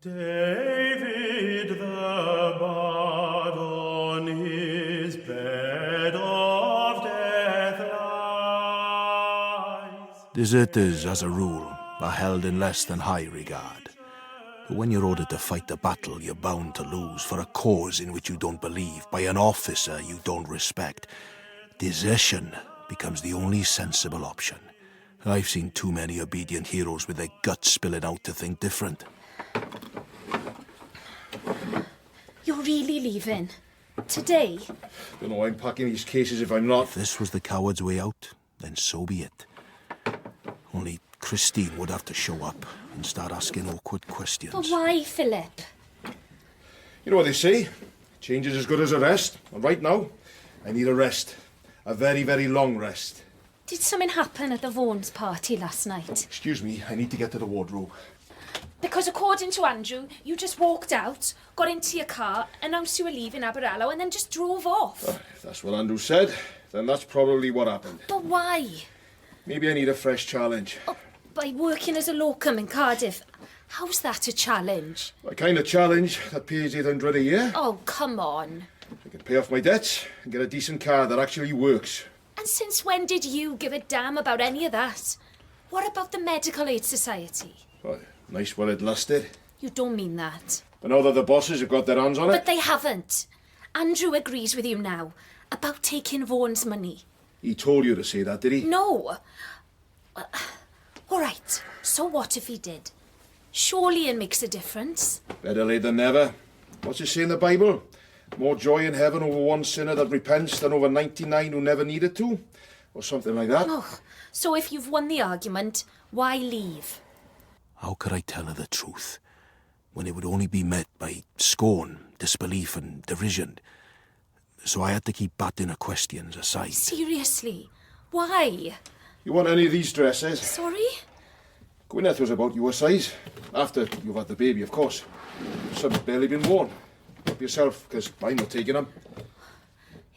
David the bard on his bed of death lies. Deserters, as a rule, are held in less than high regard. But when you're ordered to fight a battle you're bound to lose for a cause in which you don't believe, by an officer you don't respect, desertion becomes the only sensible option. I've seen too many obedient heroes with their guts spilling out to think different. You're really leaving? Today? Don't know why I'm packing these cases if I'm not. If this was the coward's way out, then so be it. Only Christine would have to show up and start asking awkward questions. But why, Philip? You know what they say? Change is as good as a rest. And right now, I need a rest. A very, very long rest. Did something happen at the Vaughan's party last night? Excuse me, I need to get to the wardrobe. Because according to Andrew, you just walked out, got into your car, announced you were leaving Aberallo and then just drove off. If that's what Andrew said, then that's probably what happened. But why? Maybe I need a fresh challenge. Oh, by working as a locum in Cardiff. How's that a challenge? A kind of challenge that pays 800 a year. Oh, come on. I can pay off my debts and get a decent car that actually works. And since when did you give a damn about any of that? What about the Medical Aid Society? Well, nice while it lasted. You don't mean that. But now that the bosses have got their hands on it... But they haven't. Andrew agrees with you now about taking Vaughan's money. He told you to say that, did he? No. All right, so what if he did? Surely it makes a difference. Better late than never. What's it say in the Bible? More joy in heaven over one sinner that repents than over 99 who never needed to? Or something like that. Oh, so if you've won the argument, why leave? How could I tell her the truth when it would only be met by scorn, disbelief and derision? So I had to keep batting her questions aside. Seriously? Why? You want any of these dresses? Sorry? Gwyneth was about your size. After you've had the baby, of course. Some's barely been worn. Help yourself, because I'm not taking them.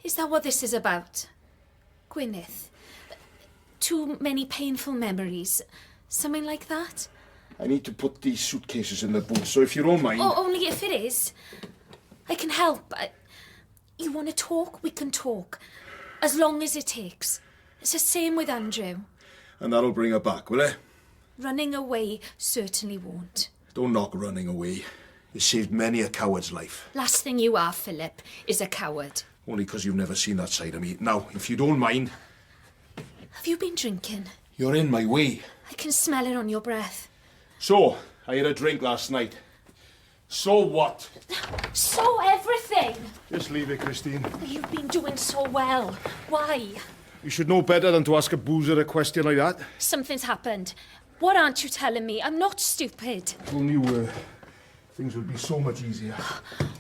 Is that what this is about? Gwyneth? Too many painful memories? Something like that? I need to put these suitcases in the boot, so if you don't mind... Oh, only if it is. I can help. You want to talk? We can talk. As long as it takes. It's the same with Andrew. And that'll bring her back, will it? Running away certainly won't. Don't knock running away. It saved many a coward's life. Last thing you are, Philip, is a coward. Only because you've never seen that side of me. Now, if you don't mind... Have you been drinking? You're in my way. I can smell it on your breath. So, I had a drink last night. So what? So everything! Just leave it, Christine. You've been doing so well. Why? You should know better than to ask a boozer a question like that. Something's happened. What aren't you telling me? I'm not stupid. If only you were, things would be so much easier.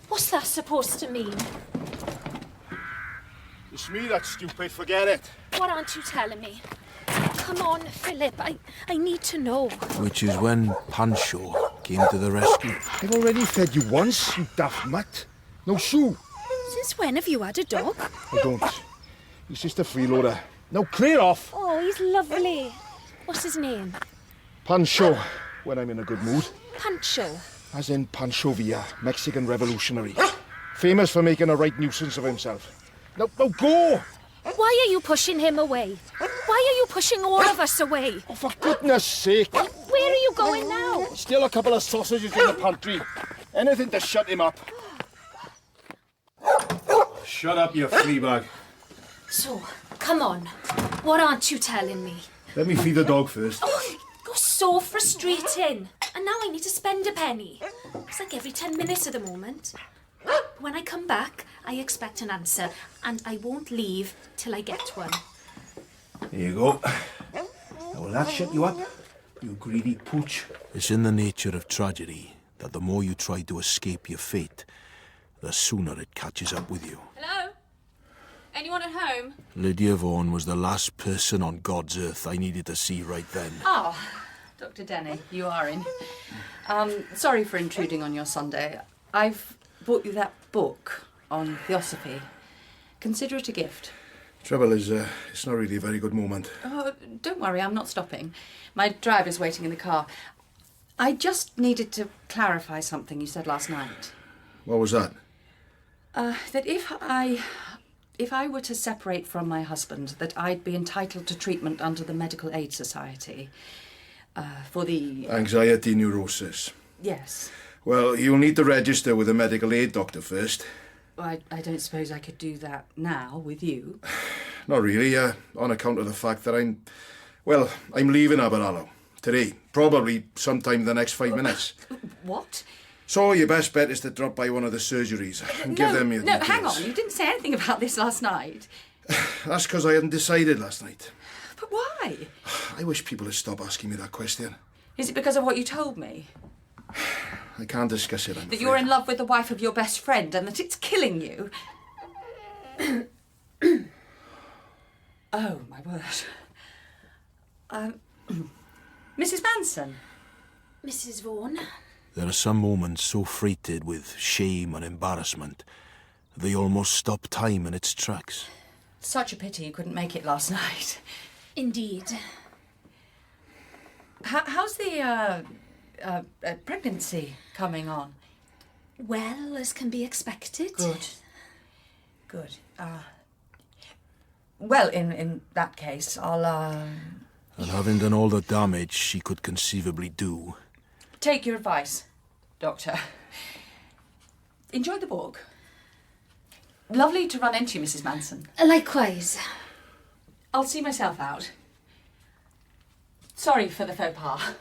What's that supposed to mean? It's me that's stupid, forget it. What aren't you telling me? Come on, Philip, I need to know. Which is when Pancho came to the rescue. I've already fed you once, you daft mutt. No shoe. Since when have you had a dog? I don't. He's just a freeloader. Now clear off. Oh, he's lovely. What's his name? Pancho, when I'm in a good mood. Pancho. As in Pancho Villa, Mexican revolutionary. Famous for making a right nuisance of himself. Now go! Why are you pushing him away? Why are you pushing all of us away? Oh, for goodness sake. Where are you going now? Still a couple of sausages in the pantry. Anything to shut him up. Shut up, you flea bag. So, come on. What aren't you telling me? Let me feed the dog first. Oh, you're so frustrating. And now I need to spend a penny. It's like every 10 minutes at the moment. When I come back, I expect an answer. And I won't leave till I get one. There you go. Now, will that shut you up, you greedy pooch? It's in the nature of tragedy that the more you try to escape your fate, the sooner it catches up with you. Hello? Anyone at home? Lydia Vaughan was the last person on God's earth I needed to see right then. Oh, Dr. Denny, you are in. Sorry for intruding on your Sunday. I've bought you that book on Theosophy. Consider it a gift. Trouble is, it's not really a very good moment. Oh, don't worry, I'm not stopping. My driver's waiting in the car. I just needed to clarify something you said last night. What was that? That if I were to separate from my husband, that I'd be entitled to treatment under the Medical Aid Society for the... Anxiety neurosis. Yes. Well, you'll need to register with a medical aid doctor first. I don't suppose I could do that now with you. Not really, on account of the fact that I'm leaving Aberallo today. Probably sometime in the next 5 minutes. What? So your best bet is to drop by one of the surgeries and give them your No, details. hang on. You didn't say anything about this last night. That's because I hadn't decided last night. But why? I wish people would stop asking me that question. Is it because of what you told me? I can't discuss it, I'm That afraid. you're in love with the wife of your best friend and that it's killing you? Oh, my word. Mrs. Manson? Mrs. Vaughan. There are some moments so freighted with shame and embarrassment, they almost stop time in its tracks. Such a pity you couldn't make it last night. Indeed. How's the pregnancy coming on? Well, as can be expected. Good. Well, in that case, I'll And having done all the damage she could conceivably do, take your advice, Doctor. Enjoy the book. Lovely to run into you, Mrs. Manson. Likewise. I'll see myself out. Sorry for the faux pas.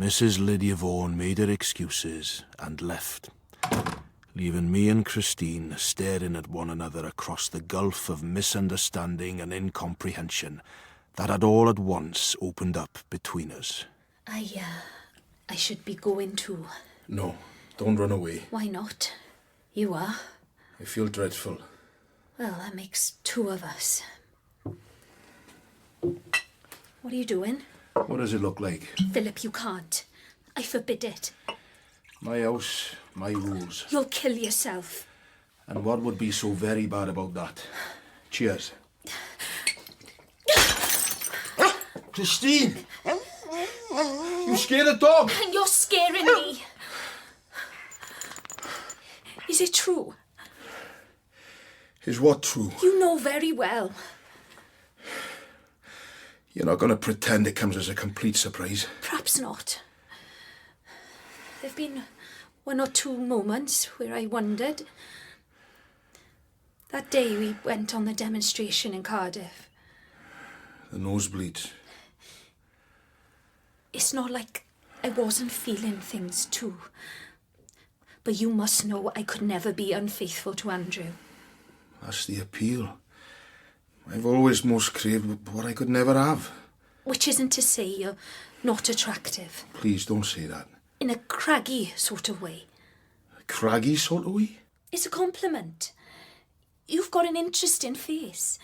Mrs. Lydia Vaughan made her excuses and left, leaving me and Christine staring at one another across the gulf of misunderstanding and incomprehension that had all at once opened up between us. I should be going too. No, don't run away. Why not? You are. I feel dreadful. Well, that makes two of us. What are you doing? What does it look like? Philip, you can't. I forbid it. My house, my rules. You'll kill yourself. And what would be so very bad about that? Cheers. Christine! You scared the dog! And you're scaring me. Is it true? Is what true? You know very well. You're not going to pretend it comes as a complete surprise. Perhaps not. There've been one or two moments where I wondered. That day we went on the demonstration in Cardiff. The nosebleeds. It's not like I wasn't feeling things too. But you must know I could never be unfaithful to Andrew. That's the appeal. I've always most craved what I could never have. Which isn't to say you're not attractive. Please don't say that. In a craggy sort of way. A craggy sort of way? It's a compliment. You've got an interesting face.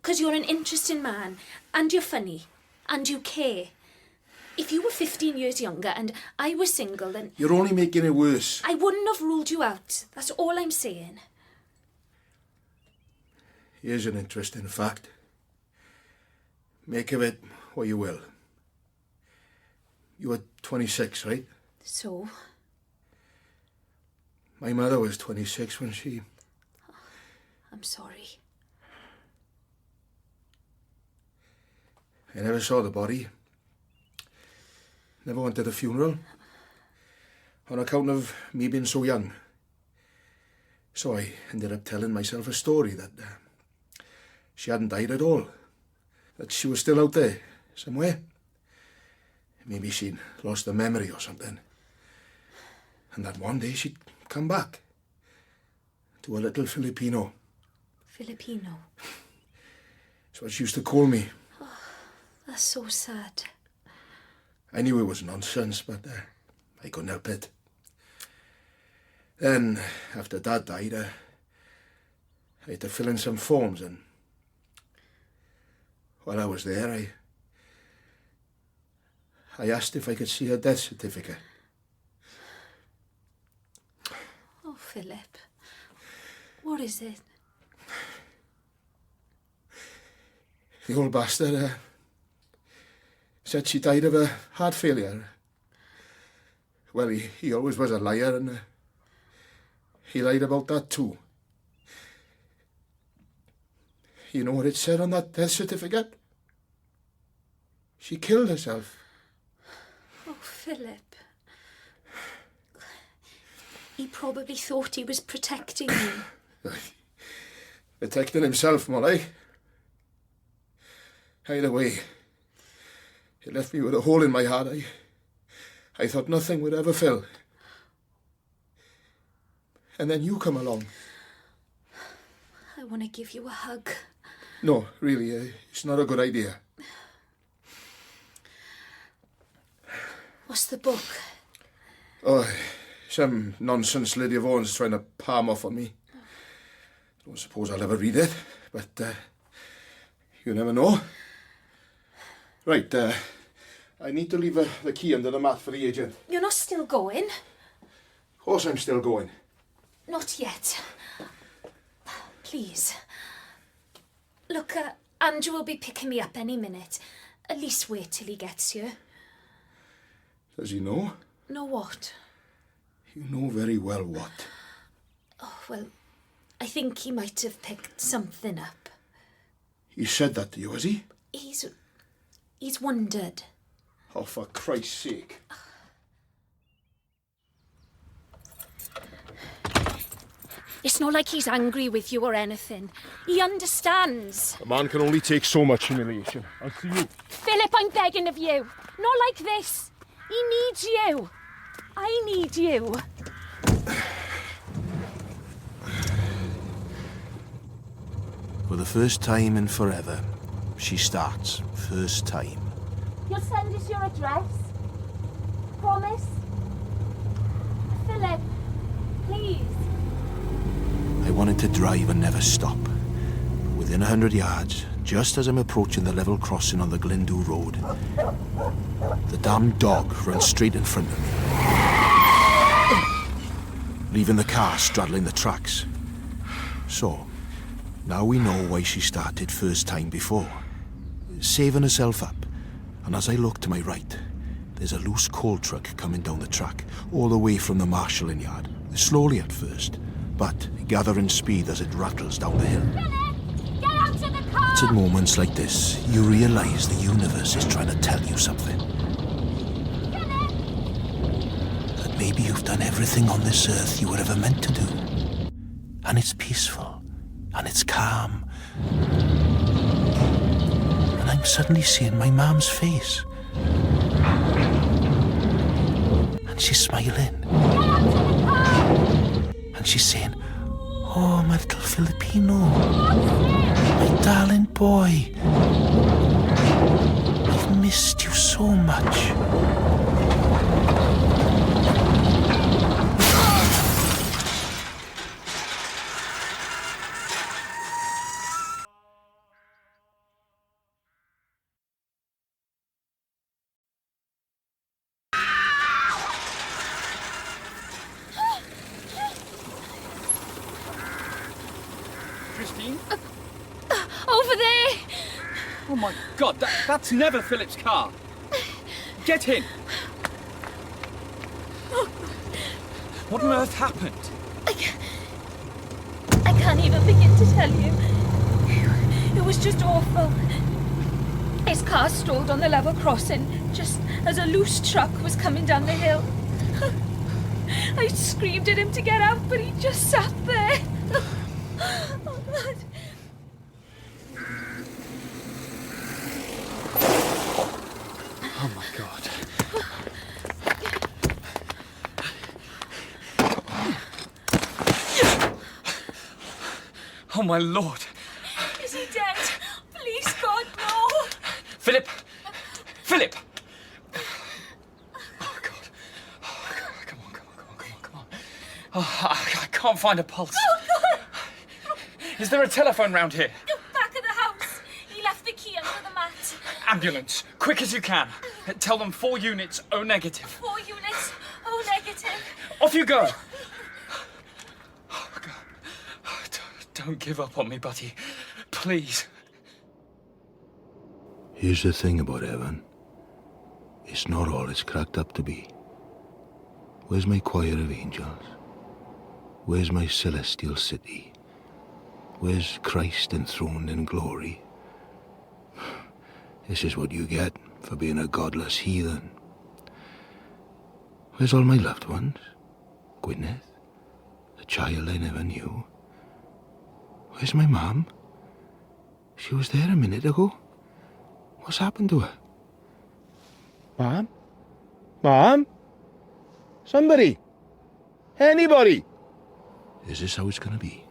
'Cause you're an interesting man. And you're funny. And you care. If you were 15 years younger and I was single, then You're only making it worse. I wouldn't have ruled you out. That's all I'm saying. Here's an interesting fact. Make of it what you will. You were 26, right? So? My mother was 26 when she... I'm sorry. I never saw the body. Never went to the funeral. On account of me being so young. So I ended up telling myself a story that she hadn't died at all. That she was still out there, somewhere. Maybe she'd lost her memory or something. And that one day she'd come back. To a little Filipino. Filipino. That's what she used to call me. That's so sad. I knew it was nonsense, but I couldn't help it. Then, after Dad died, I had to fill in some forms, and while I was there, I asked if I could see her death certificate. Oh, Philip. What is it? The old bastard said she died of a heart failure. Well, he always was a liar, and he lied about that too. You know what it said on that death certificate? She killed herself. Oh, Philip. He probably thought he was protecting you. Protecting himself, more like. Either way, it left me with a hole in my heart I thought nothing would ever fill. And then you come along. I want to give you a hug. No, really, it's not a good idea. What's the book? Oh, some nonsense Lydia Vaughan's trying to palm off on me. Don't suppose I'll ever read it, but you never know. Right, I need to leave the key under the mat for the agent. You're not still going? Of course I'm still going. Not yet. Please. Look, Andrew will be picking me up any minute. At least wait till he gets here. Does he know? Know what? You know very well what. Oh, well, I think he might have picked something up. He said that to you, has he? He's wondered. Oh, for Christ's sake. It's not like he's angry with you or anything. He understands. A man can only take so much humiliation. I'll see you. Philip, I'm begging of you. Not like this. He needs you. I need you. For the first time in forever, she starts. First time. You'll send us your address. Promise? Philip, please. I wanted to drive and never stop. But within 100 yards, just as I'm approaching the level crossing on the Glyndŵr Road, the damned dog runs straight in front of me, leaving the car straddling the tracks. So, now we know why she started first time before. Saving herself up, and as I look to my right, there's a loose coal truck coming down the track, all the way from the marshalling yard. Slowly at first, but gathering speed as it rattles down the hill. Philip, get out of the car! It's at moments like this you realise the universe is trying to tell you something. That maybe you've done everything on this earth you were ever meant to do. And it's peaceful, and it's calm. And I'm suddenly seeing my mum's face. And she's smiling. Get out of the car! And she's saying, "Oh, my little Filipino. My darling boy. I've missed you so much." Christine? Over there! Oh my God, that's never Philip's car. Get in. What on earth happened? I can't even begin to tell you. It was just awful. His car stalled on the level crossing just as a loose truck was coming down the hill. I screamed at him to get out, but he just sat there. Oh, God. Oh my God. Oh my Lord. Is he dead? Please, God, no. Philip! Philip! Oh God. Oh, God. Come on. Oh, I can't find a pulse. Oh, God. Is there a telephone round here? Back of the house. He left the key under the mat. Ambulance, quick as you can. Tell them 4 units, O negative. 4 units. O negative. Off you go. Oh, God. Don't give up on me, buddy. Please. Here's the thing about heaven. It's not all it's cracked up to be. Where's my choir of angels? Where's my celestial city? Where's Christ enthroned in glory? This is what you get for being a godless heathen. Where's all my loved ones? Gwyneth, the child I never knew. Where's my mum? She was there a minute ago. What's happened to her? Mom? Mom? Somebody? Anybody? Is this how it's gonna be?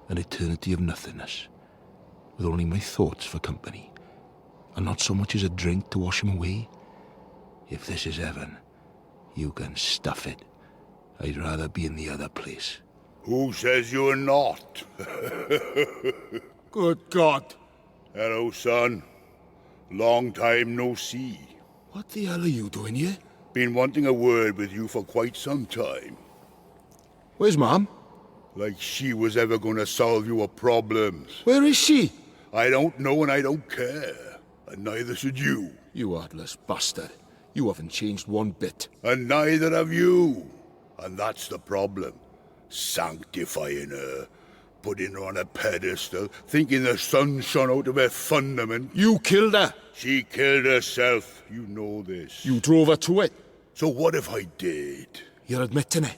An eternity of nothingness, with only my thoughts for company, and not so much as a drink to wash them away? If this is heaven, you can stuff it. I'd rather be in the other place. Who says you're not? Good God. Hello, son. Long time no see. What the hell are you doing here? Been wanting a word with you for quite some time. Where's Mom? Like she was ever gonna solve your problems. Where is she? I don't know and I don't care. And neither should you. You heartless bastard. You haven't changed one bit. And neither have you. And that's the problem. Sanctifying her. Putting her on a pedestal. Thinking the sun shone out of her fundament. You killed her. She killed herself. You know this. You drove her to it. So what if I did? You're admitting it.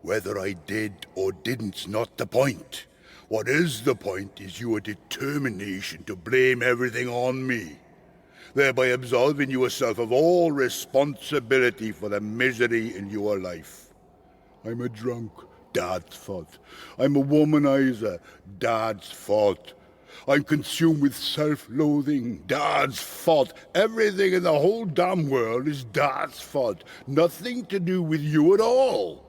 Whether I did or didn't's not the point. What is the point is your determination to blame everything on me, thereby absolving yourself of all responsibility for the misery in your life. I'm a drunk, Dad's fault. I'm a womanizer, Dad's fault. I'm consumed with self-loathing, Dad's fault. Everything in the whole damn world is Dad's fault. Nothing to do with you at all.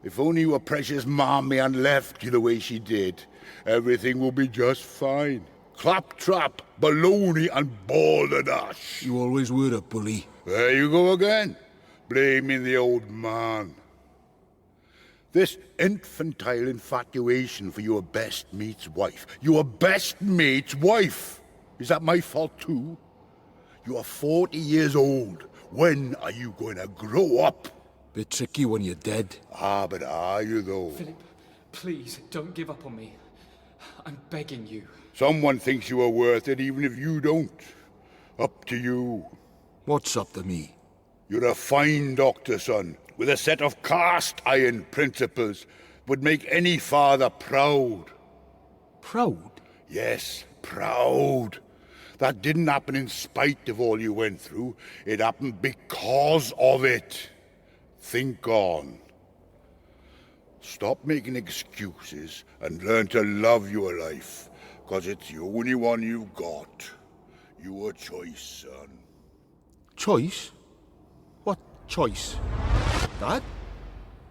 If only your precious mommy hadn't left you the way she did, everything will be just fine. Claptrap, baloney, and balderdash. You always were a bully. There you go again, blaming the old man. This infantile infatuation for your best mate's wife. Your best mate's wife! Is that my fault too? You are 40 years old. When are you going to grow up? Bit tricky when you're dead. Ah, but are you though? Philip, please, don't give up on me. I'm begging you. Someone thinks you are worth it even if you don't. Up to you. What's up to me? You're a fine doctor, son, with a set of cast-iron principles. Would make any father proud. Proud? Yes, proud. That didn't happen in spite of all you went through. It happened because of it. Think on. Stop making excuses and learn to love your life, 'cause it's the only one you've got. Your choice, son. Choice? What choice? Dad?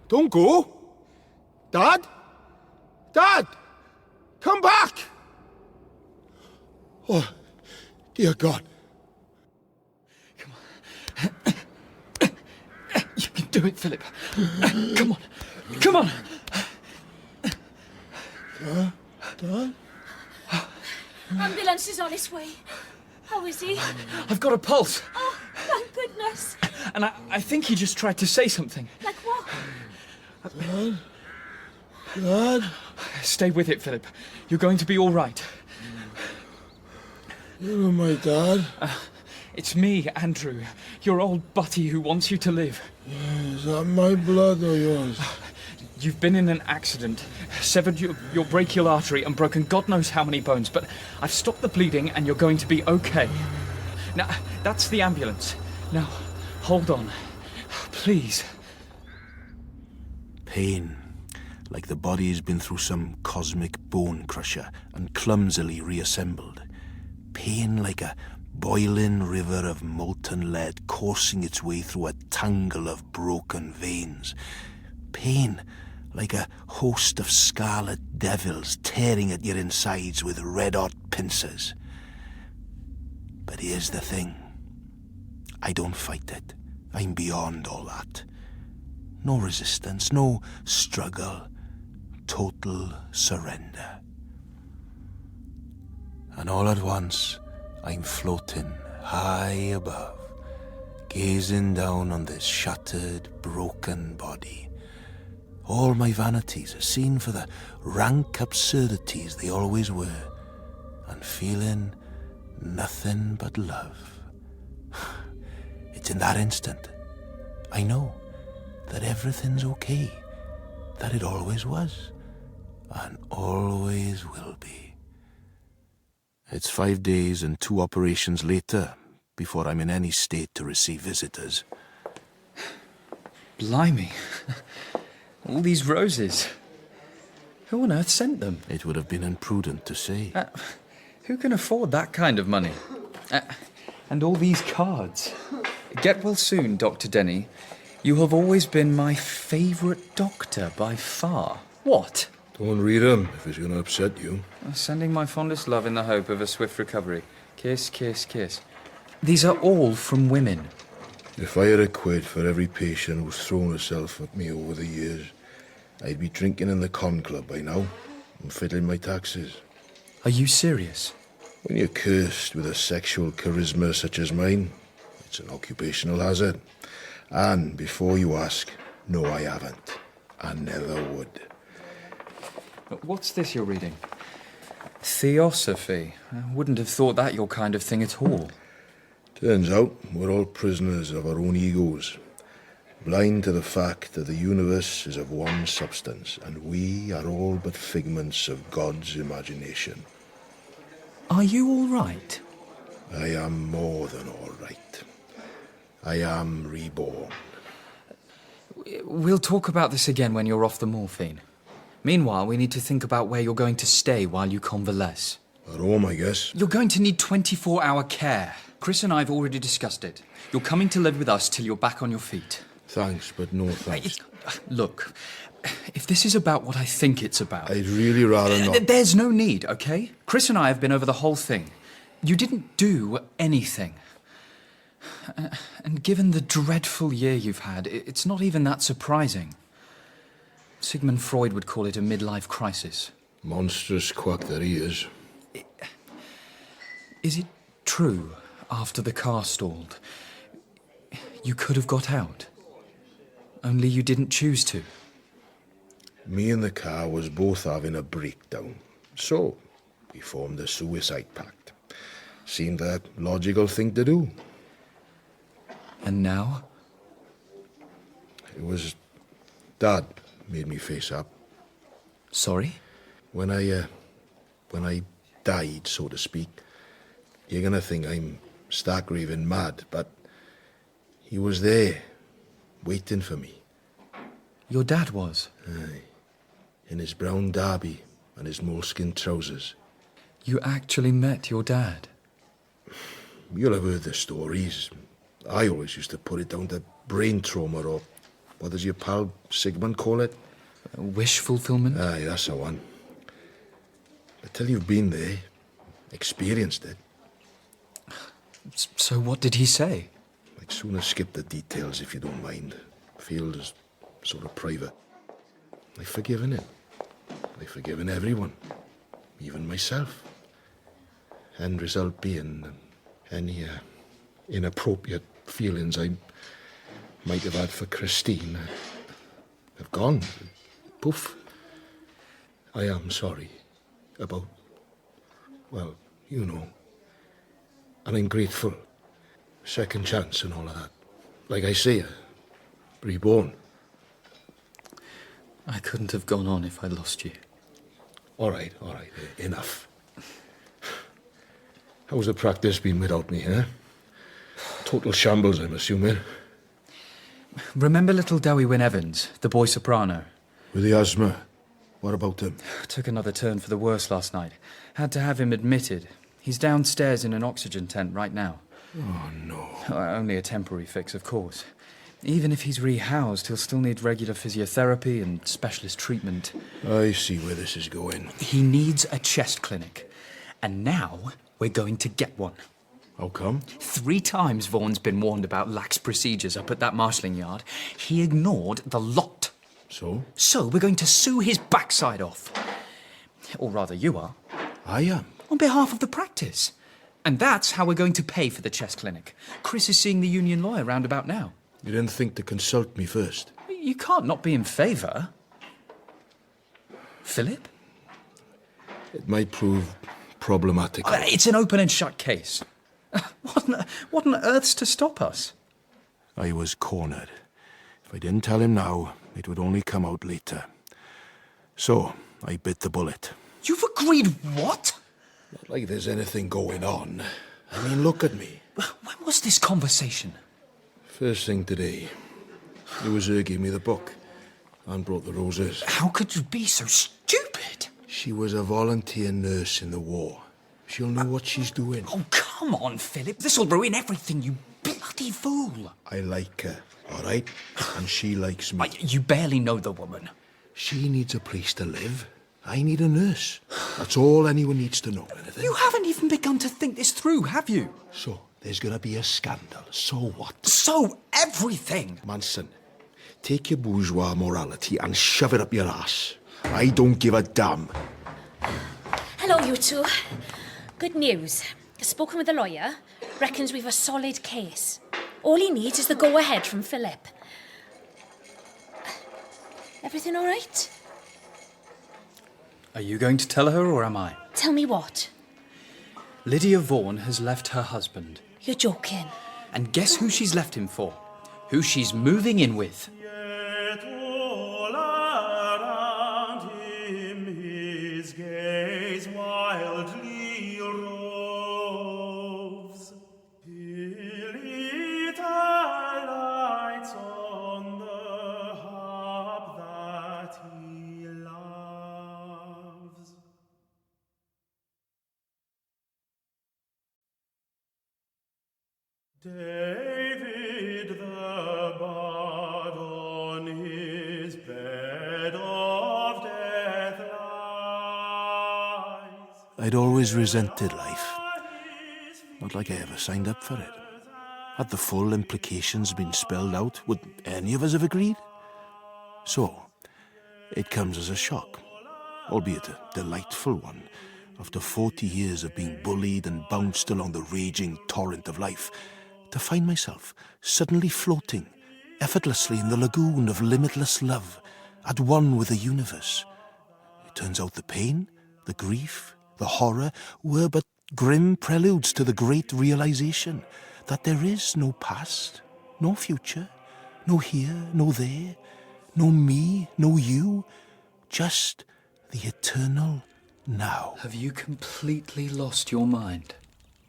Don't go! Dad? Dad! Come back! Oh, dear God. You can do it, Philip. Come on. Come on. Dad? Ambulance is on its way. How is he? I've got a pulse. Oh, thank goodness. And I think he just tried to say something. Like what? Dad? Stay with it, Philip. You're going to be all right. You're my dad. It's me, Andrew, your old butty who wants you to live. Is that my blood or yours? You've been in an accident, severed your brachial artery and broken God knows how many bones, but I've stopped the bleeding and you're going to be okay. Now, that's the ambulance. Now, hold on. Please. Pain, like the body's been through some cosmic bone crusher and clumsily reassembled. Pain like a boiling river of molten lead coursing its way through a tangle of broken veins. Pain like a host of scarlet devils tearing at your insides with red-hot pincers. But here's the thing. I don't fight it. I'm beyond all that. No resistance, no struggle. Total surrender. And all at once, I'm floating high above, gazing down on this shattered, broken body. All my vanities are seen for the rank absurdities they always were, and feeling nothing but love. It's in that instant I know that everything's okay, that it always was, and always will be. It's 5 days and 2 operations later before I'm in any state to receive visitors. Blimey. All these roses. Who on earth sent them? It would have been imprudent to say. Who can afford that kind of money? And all these cards. Get well soon, Dr. Denny. You have always been my favourite doctor by far. What? Don't read him if it's going to upset you. Sending my fondest love in the hope of a swift recovery. Kiss, kiss, kiss. These are all from women. If I had a quid for every patient who's thrown herself at me over the years, I'd be drinking in the con club by now and fiddling my taxes. Are you serious? When you're cursed with a sexual charisma such as mine, it's an occupational hazard. And before you ask, no, I haven't. I never would. What's this you're reading? Theosophy. I wouldn't have thought that your kind of thing at all. Turns out we're all prisoners of our own egos, blind to the fact that the universe is of one substance, and we are all but figments of God's imagination. Are you all right? I am more than all right. I am reborn. We'll talk about this again when you're off the morphine. Meanwhile, we need to think about where you're going to stay while you convalesce. At home, I guess. You're going to need 24-hour care. Chris and I have already discussed it. You're coming to live with us till you're back on your feet. Thanks, but no thanks. Look, if this is about what I think it's about... I'd really rather not. There's no need, okay? Chris and I have been over the whole thing. You didn't do anything. And given the dreadful year you've had, it's not even that surprising. Sigmund Freud would call it a midlife crisis. Monstrous quack that he is. Is it true, after the car stalled, you could have got out? Only you didn't choose to? Me and the car was both having a breakdown. So, we formed a suicide pact. Seemed a logical thing to do. And now? It was Dad made me face up. Sorry? When I died, so to speak, you're gonna think I'm stark raving mad, but he was there, waiting for me. Your dad was? Aye. In his brown derby and his moleskin trousers. You actually met your dad? You'll have heard the stories. I always used to put it down to brain trauma, or what does your pal Sigmund call it? Wish fulfillment? Aye, that's the one. But till you've been there, experienced it. So what did he say? I'd sooner skip the details if you don't mind. Feels sort of private. I've forgiven him. I've forgiven everyone. Even myself. End result being any inappropriate feelings I might have had for Christine have gone. Poof. I am sorry about, well, you know. And I'm grateful. Second chance and all of that. Like I say, reborn. I couldn't have gone on if I lost you. All right, enough. How's the practice been without me, huh? Total shambles, I'm assuming. Remember little Dowie Wynne Evans, the boy soprano? With the asthma. What about him? Took another turn for the worse last night. Had to have him admitted. He's downstairs in an oxygen tent right now. Oh, no. Only a temporary fix, of course. Even if he's rehoused, he'll still need regular physiotherapy and specialist treatment. I see where this is going. He needs a chest clinic. And now we're going to get one. How come? 3 times Vaughan's been warned about lax procedures up at that marshalling yard. He ignored the lot. So? So we're going to sue his backside off. Or rather, you are. I am. On behalf of the practice. And that's how we're going to pay for the chest clinic. Chris is seeing the union lawyer round about now. You didn't think to consult me first? You can't not be in favour. Philip? It might prove problematic. It's an open and shut case. What on earth's to stop us? I was cornered. If I didn't tell him now, it would only come out later. So, I bit the bullet. You've agreed what? Not like there's anything going on. I mean, look at me. When was this conversation? First thing today. It was her gave me the book and brought the roses. How could you be so stupid? She was a volunteer nurse in the war. She'll know what she's doing. Oh, come on, Philip. This'll ruin everything, you bloody fool. I like her, all right? And she likes me. You barely know the woman. She needs a place to live. I need a nurse. That's all anyone needs to know. Anything. You haven't even begun to think this through, have you? So, there's gonna be a scandal. So what? So everything. Manson, take your bourgeois morality and shove it up your ass. I don't give a damn. Hello, you two. Good news. Spoken with the lawyer. Reckons we've a solid case. All he needs is the go-ahead from Philip. Everything all right? Are you going to tell her or am I? Tell me what? Lydia Vaughan has left her husband. You're joking. And guess who she's left him for? Who she's moving in with. Yet all around him his gaze wildly roves, till it alights on the harp that he loves. David the bard on his bed of death lies. I'd always resented life. Not like I ever signed up for it. Had the full implications been spelled out, would any of us have agreed? So, it comes as a shock, albeit a delightful one. After 40 years of being bullied and bounced along the raging torrent of life, to find myself suddenly floating effortlessly in the lagoon of limitless love, at one with the universe. It turns out the pain, the grief, the horror were but grim preludes to the great realization that there is no past, no future, no here, no there, no me, no you, just the eternal now. Have you completely lost your mind?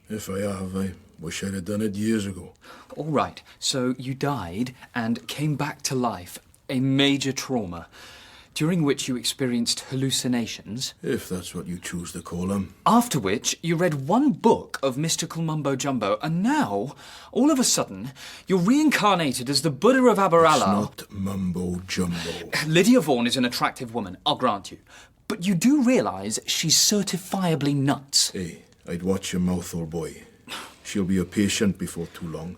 If I have, I wish I'd have done it years ago. All right, so you died and came back to life, a major trauma, during which you experienced hallucinations. If that's what you choose to call them. After which, you read one book of mystical mumbo-jumbo, and now, all of a sudden, you're reincarnated as the Buddha of Aberala. It's not mumbo-jumbo. Lydia Vaughan is an attractive woman, I'll grant you. But you do realise she's certifiably nuts. Hey, I'd watch your mouth, old boy. She'll be a patient before too long.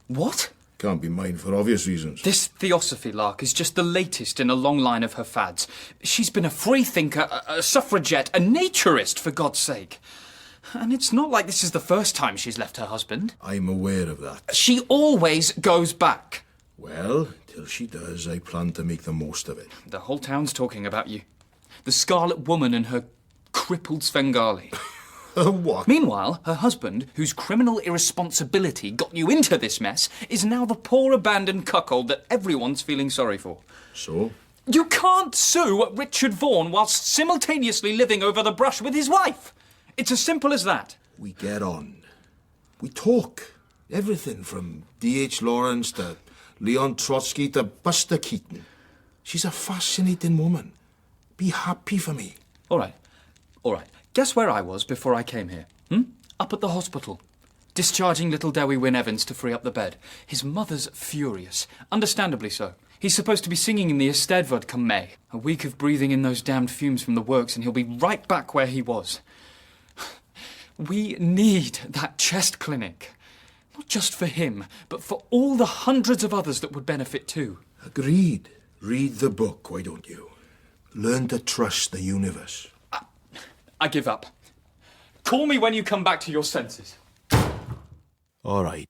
What? Can't be mine for obvious reasons. This theosophy lark is just the latest in a long line of her fads. She's been a free thinker, a suffragette, a naturist, for God's sake. And it's not like this is the first time she's left her husband. I'm aware of that. She always goes back. Well, till she does, I plan to make the most of it. The whole town's talking about you. The Scarlet Woman and her crippled Svengali. What? Meanwhile, her husband, whose criminal irresponsibility got you into this mess, is now the poor abandoned cuckold that everyone's feeling sorry for. So? You can't sue Richard Vaughan whilst simultaneously living over the brush with his wife. It's as simple as that. We get on. We talk. Everything from D.H. Lawrence to Leon Trotsky to Buster Keaton. She's a fascinating woman. Be happy for me. All right. Guess where I was before I came here? Up at the hospital. Discharging little Dewi Wynne Evans to free up the bed. His mother's furious. Understandably so. He's supposed to be singing in the Eisteddfod come May. A week of breathing in those damned fumes from the works and he'll be right back where he was. We need that chest clinic. Not just for him, but for all the hundreds of others that would benefit too. Agreed. Read the book, why don't you? Learn to trust the universe. I give up. Call me when you come back to your senses. All right,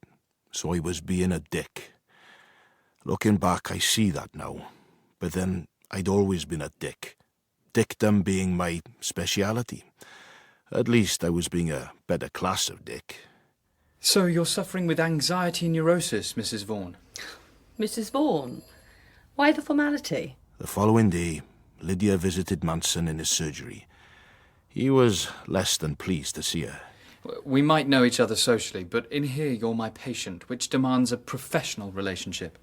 so I was being a dick. Looking back, I see that now. But then, I'd always been a dick. Dickdom being my speciality. At least I was being a better class of dick. So you're suffering with anxiety neurosis, Mrs. Vaughan? Mrs. Vaughan? Why the formality? The following day, Lydia visited Manson in his surgery. He was less than pleased to see her. We might know each other socially, but in here you're my patient, which demands a professional relationship.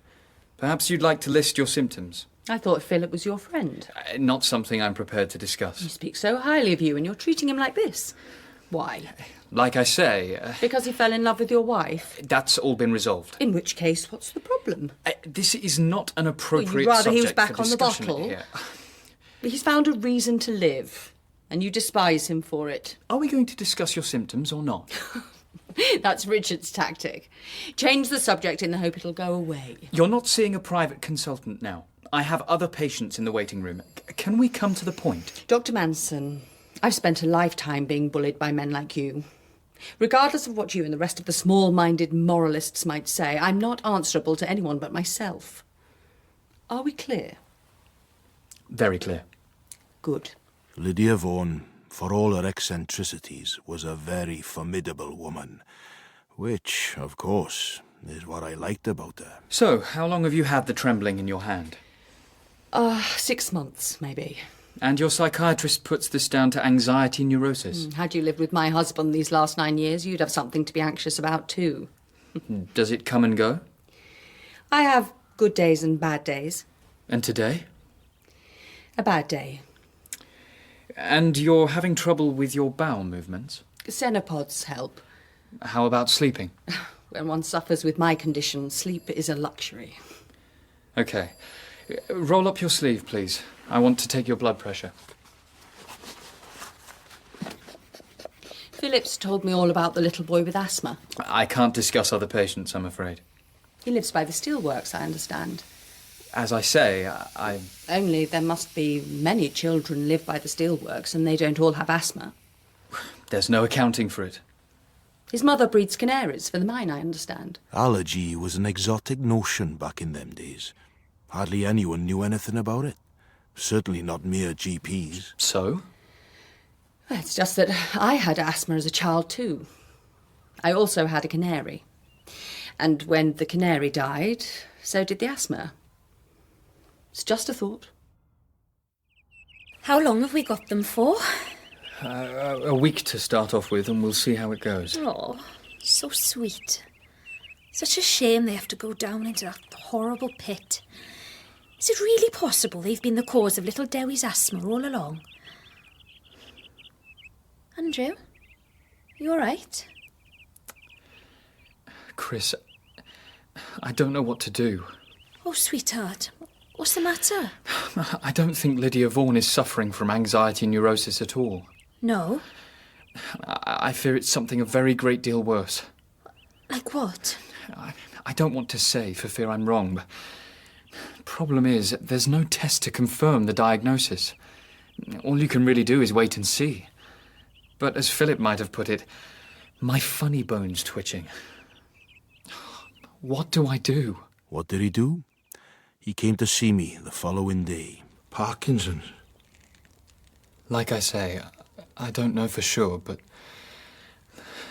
Perhaps you'd like to list your symptoms. I thought Philip was your friend. Not something I'm prepared to discuss. He speaks so highly of you and you're treating him like this. Why? Like I say... Because he fell in love with your wife? That's all been resolved. In which case, what's the problem? This is not an appropriate Well, you'd rather he was subject back for on the discussion bottle? here. But he's found a reason to live, and you despise him for it. Are we going to discuss your symptoms or not? That's Richard's tactic. Change the subject in the hope it'll go away. You're not seeing a private consultant now. I have other patients in the waiting room. Can we come to the point? Dr. Manson, I've spent a lifetime being bullied by men like you. Regardless of what you and the rest of the small-minded moralists might say, I'm not answerable to anyone but myself. Are we clear? Very clear. Good. Lydia Vaughan, for all her eccentricities, was a very formidable woman. Which, of course, is what I liked about her. So, how long have you had the trembling in your hand? 6 months, maybe. And your psychiatrist puts this down to anxiety neurosis. Had you lived with my husband these last 9 years, you'd have something to be anxious about too. Does it come and go? I have good days and bad days. And today? A bad day. And you're having trouble with your bowel movements? Cenopods help. How about sleeping? When one suffers with my condition, sleep is a luxury. Okay. Roll up your sleeve, please. I want to take your blood pressure. Philip's told me all about the little boy with asthma. I can't discuss other patients, I'm afraid. He lives by the steelworks, I understand. As I say, I... Only there must be many children live by the steelworks and they don't all have asthma. There's no accounting for it. His mother breeds canaries for the mine, I understand. Allergy was an exotic notion back in them days. Hardly anyone knew anything about it. Certainly not mere GPs. So? Well, it's just that I had asthma as a child too. I also had a canary. And when the canary died, so did the asthma. It's just a thought. How long have we got them for? A week to start off with, and we'll see how it goes. Oh, so sweet. Such a shame they have to go down into that horrible pit. Is it really possible they've been the cause of little Dewey's asthma all along? Andrew, you all right? Chris, I don't know what to do. Oh, sweetheart, what's the matter? I don't think Lydia Vaughan is suffering from anxiety neurosis at all. No? I fear it's something a very great deal worse. Like what? I don't want to say for fear I'm wrong, but problem is, there's no test to confirm the diagnosis. All you can really do is wait and see. But as Philip might have put it, my funny bone's twitching. What do I do? What did he do? He came to see me the following day. Parkinson's. Like I say, I don't know for sure, but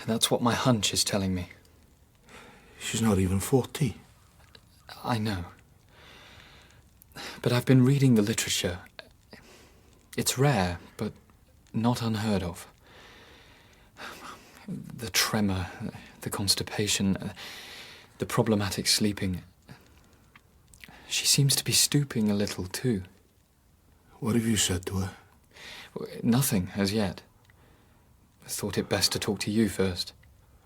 that's what my hunch is telling me. She's not even 40. I know. But I've been reading the literature. It's rare, but not unheard of. The tremor, the constipation, the problematic sleeping. She seems to be stooping a little, too. What have you said to her? Nothing, as yet. I thought it best to talk to you first.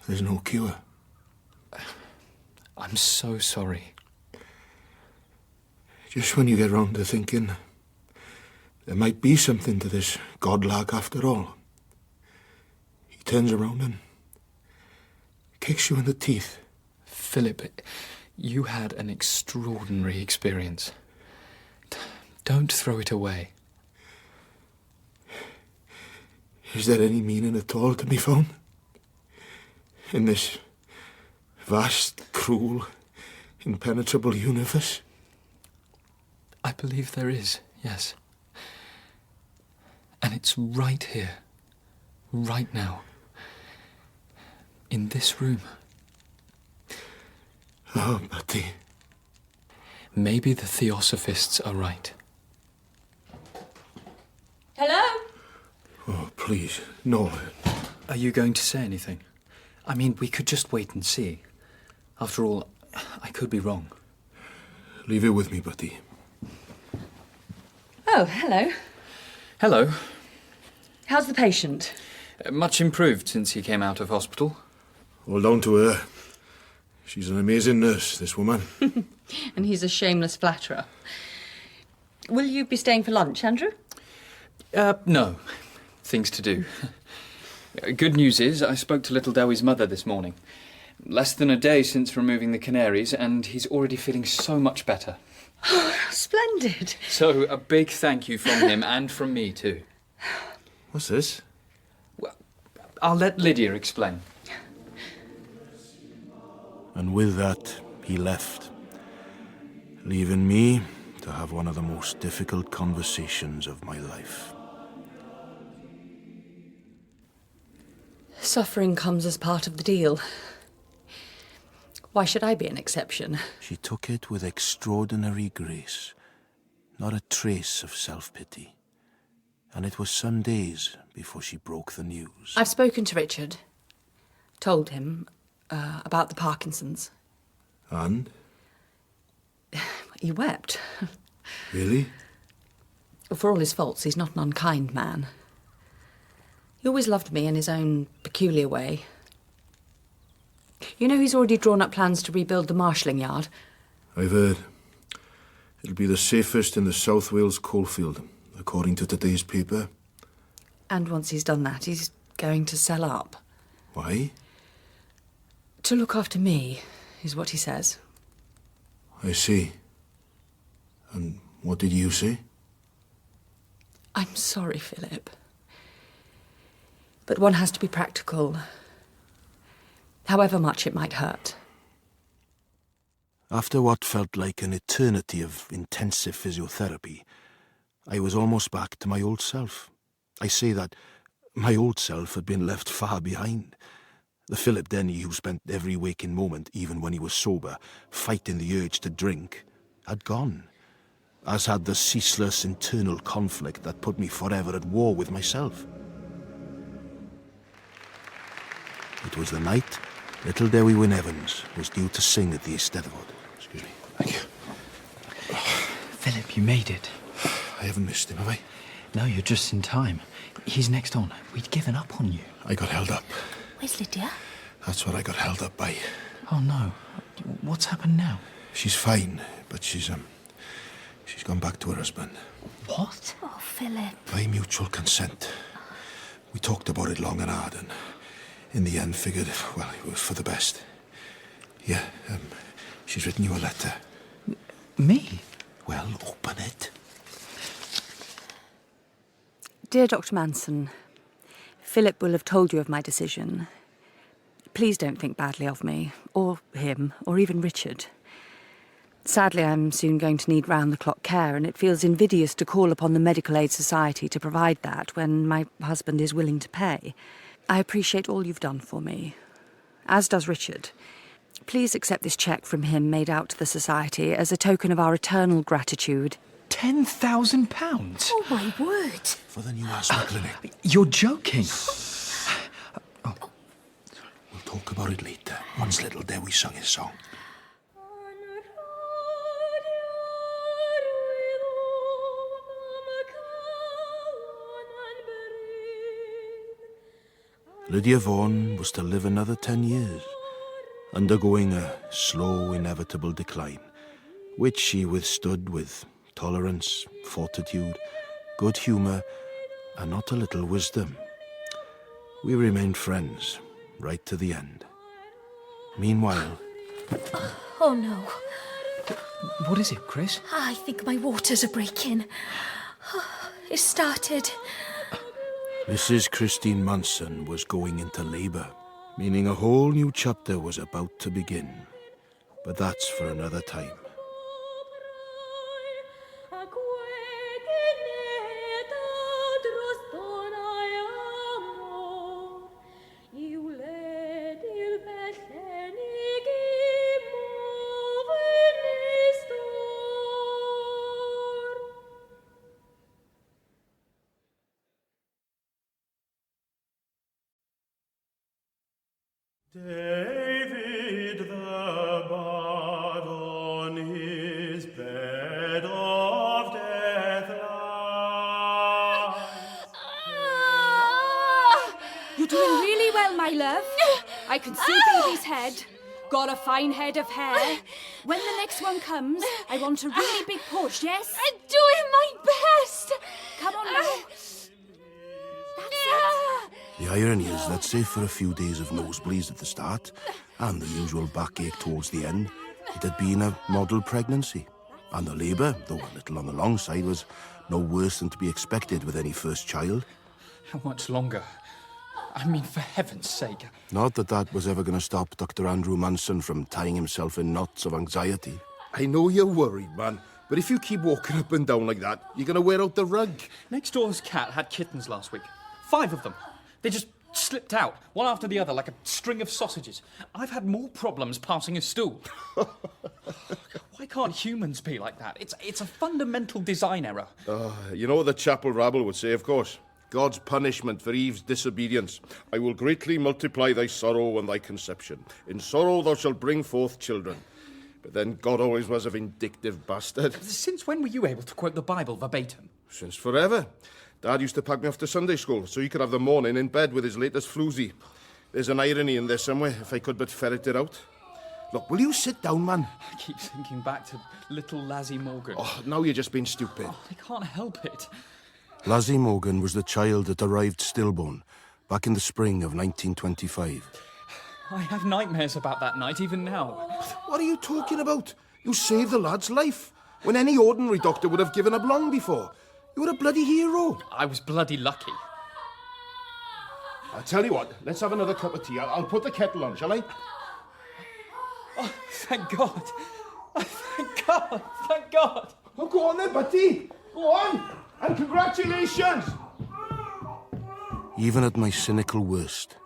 There's no cure. I'm so sorry. Just when you get round to thinking there might be something to this godlag after all, he turns around and kicks you in the teeth. Philip, you had an extraordinary experience. Don't throw it away. Is there any meaning at all to be found? In this vast, cruel, impenetrable universe? I believe there is, yes. And it's right here, right now, in this room. Oh, Betty. Maybe the Theosophists are right. Hello? Oh, please, no. Are you going to say anything? I mean, we could just wait and see. After all, I could be wrong. Leave it with me, Betty. Oh, hello. Hello. How's the patient? Much improved since he came out of hospital. All down to her. She's an amazing nurse, this woman. And he's a shameless flatterer. Will you be staying for lunch, Andrew? No. Things to do. Good news is, I spoke to little Dewey's mother this morning. Less than a day since removing the canaries, and he's already feeling so much better. Oh, splendid. So, a big thank you from him, and from me too. What's this? Well, I'll let Lydia explain. And with that, he left, leaving me to have one of the most difficult conversations of my life. Suffering comes as part of the deal. Why should I be an exception? She took it with extraordinary grace, not a trace of self-pity. And it was some days before she broke the news. I've spoken to Richard. Told him about the Parkinson's. And? He wept. Really? For all his faults, he's not an unkind man. He always loved me in his own peculiar way. You know, he's already drawn up plans to rebuild the marshalling yard. I've heard. It'll be the safest in the South Wales coalfield, according to today's paper. And once he's done that, he's going to sell up. Why? To look after me, is what he says. I see. And what did you say? I'm sorry, Philip. But one has to be practical, however much it might hurt. After what felt like an eternity of intensive physiotherapy, I was almost back to my old self. I say that my old self had been left far behind. The Philip Denny who spent every waking moment, even when he was sober, fighting the urge to drink, had gone, as had the ceaseless internal conflict that put me forever at war with myself. It was the night little Dewi Wynne Evans was due to sing at the Citadel. Excuse me. Thank you. Philip, you made it. I haven't missed him, have I? No, you're just in time. He's next on. We'd given up on you. I got held up. Where's Lydia? That's what I got held up by. Oh, no. What's happened now? She's fine, but she's gone back to her husband. What? Oh, Philip. By mutual consent. We talked about it long and hard, and in the end figured, well, it was for the best. Yeah, she's written you a letter. Me? Well, open it. Dear Dr. Manson, Philip will have told you of my decision. Please don't think badly of me, or him, or even Richard. Sadly, I'm soon going to need round-the-clock care, and it feels invidious to call upon the Medical Aid Society to provide that when my husband is willing to pay. I appreciate all you've done for me, as does Richard. Please accept this cheque from him made out to the Society as a token of our eternal gratitude. £10,000? Oh, my word. For the new asthma clinic. You're joking. We'll talk about it later, once little Dewi sung his song. Lydia Vaughan was to live another 10 years, undergoing a slow, inevitable decline, which she withstood with tolerance, fortitude, good humour, and not a little wisdom. We remained friends right to the end. Meanwhile... Oh, no. What is it, Chris? I think my waters are breaking. It started. Mrs. Christine Manson was going into labour, meaning a whole new chapter was about to begin. But that's for another time. David the bard on his bed of death lies. You're doing really well, my love. I can see baby's head. Got a fine head of hair. When the next one comes, I want a really big push, yes? I'm doing my best. Come on now. That's it. The irony is that save for a few days of nosebleeds at the start, and the usual backache towards the end, it had been a model pregnancy. And the labour, though a little on the long side, was no worse than to be expected with any first child. How much longer? I mean, for heaven's sake. Not that that was ever going to stop Dr. Andrew Manson from tying himself in knots of anxiety. I know you're worried, man, but if you keep walking up and down like that, you're going to wear out the rug. Next door's cat had kittens last week. 5 of them. They just slipped out, one after the other, like a string of sausages. I've had more problems passing a stool. Why can't humans be like that? It's a fundamental design error. You know what the chapel rabble would say, of course. God's punishment for Eve's disobedience. I will greatly multiply thy sorrow and thy conception. In sorrow thou shalt bring forth children. But then God always was a vindictive bastard. Since when were you able to quote the Bible verbatim? Since forever. Dad used to pack me off to Sunday school so he could have the morning in bed with his latest floozy. There's an irony in there somewhere, if I could but ferret it out. Look, will you sit down, man? I keep thinking back to little Lazzie Morgan. Oh, now you're just being stupid. Oh, I can't help it. Lazzie Morgan was the child that arrived stillborn back in the spring of 1925. I have nightmares about that night, even now. What are you talking about? You saved the lad's life, when any ordinary doctor would have given up long before. You were a bloody hero. I was bloody lucky. I'll tell you what, let's have another cup of tea. I'll put the kettle on, shall I? Oh, thank God. Oh, thank God. Thank God. Oh, go on then, buddy. Go on. And congratulations. Even at my cynical worst,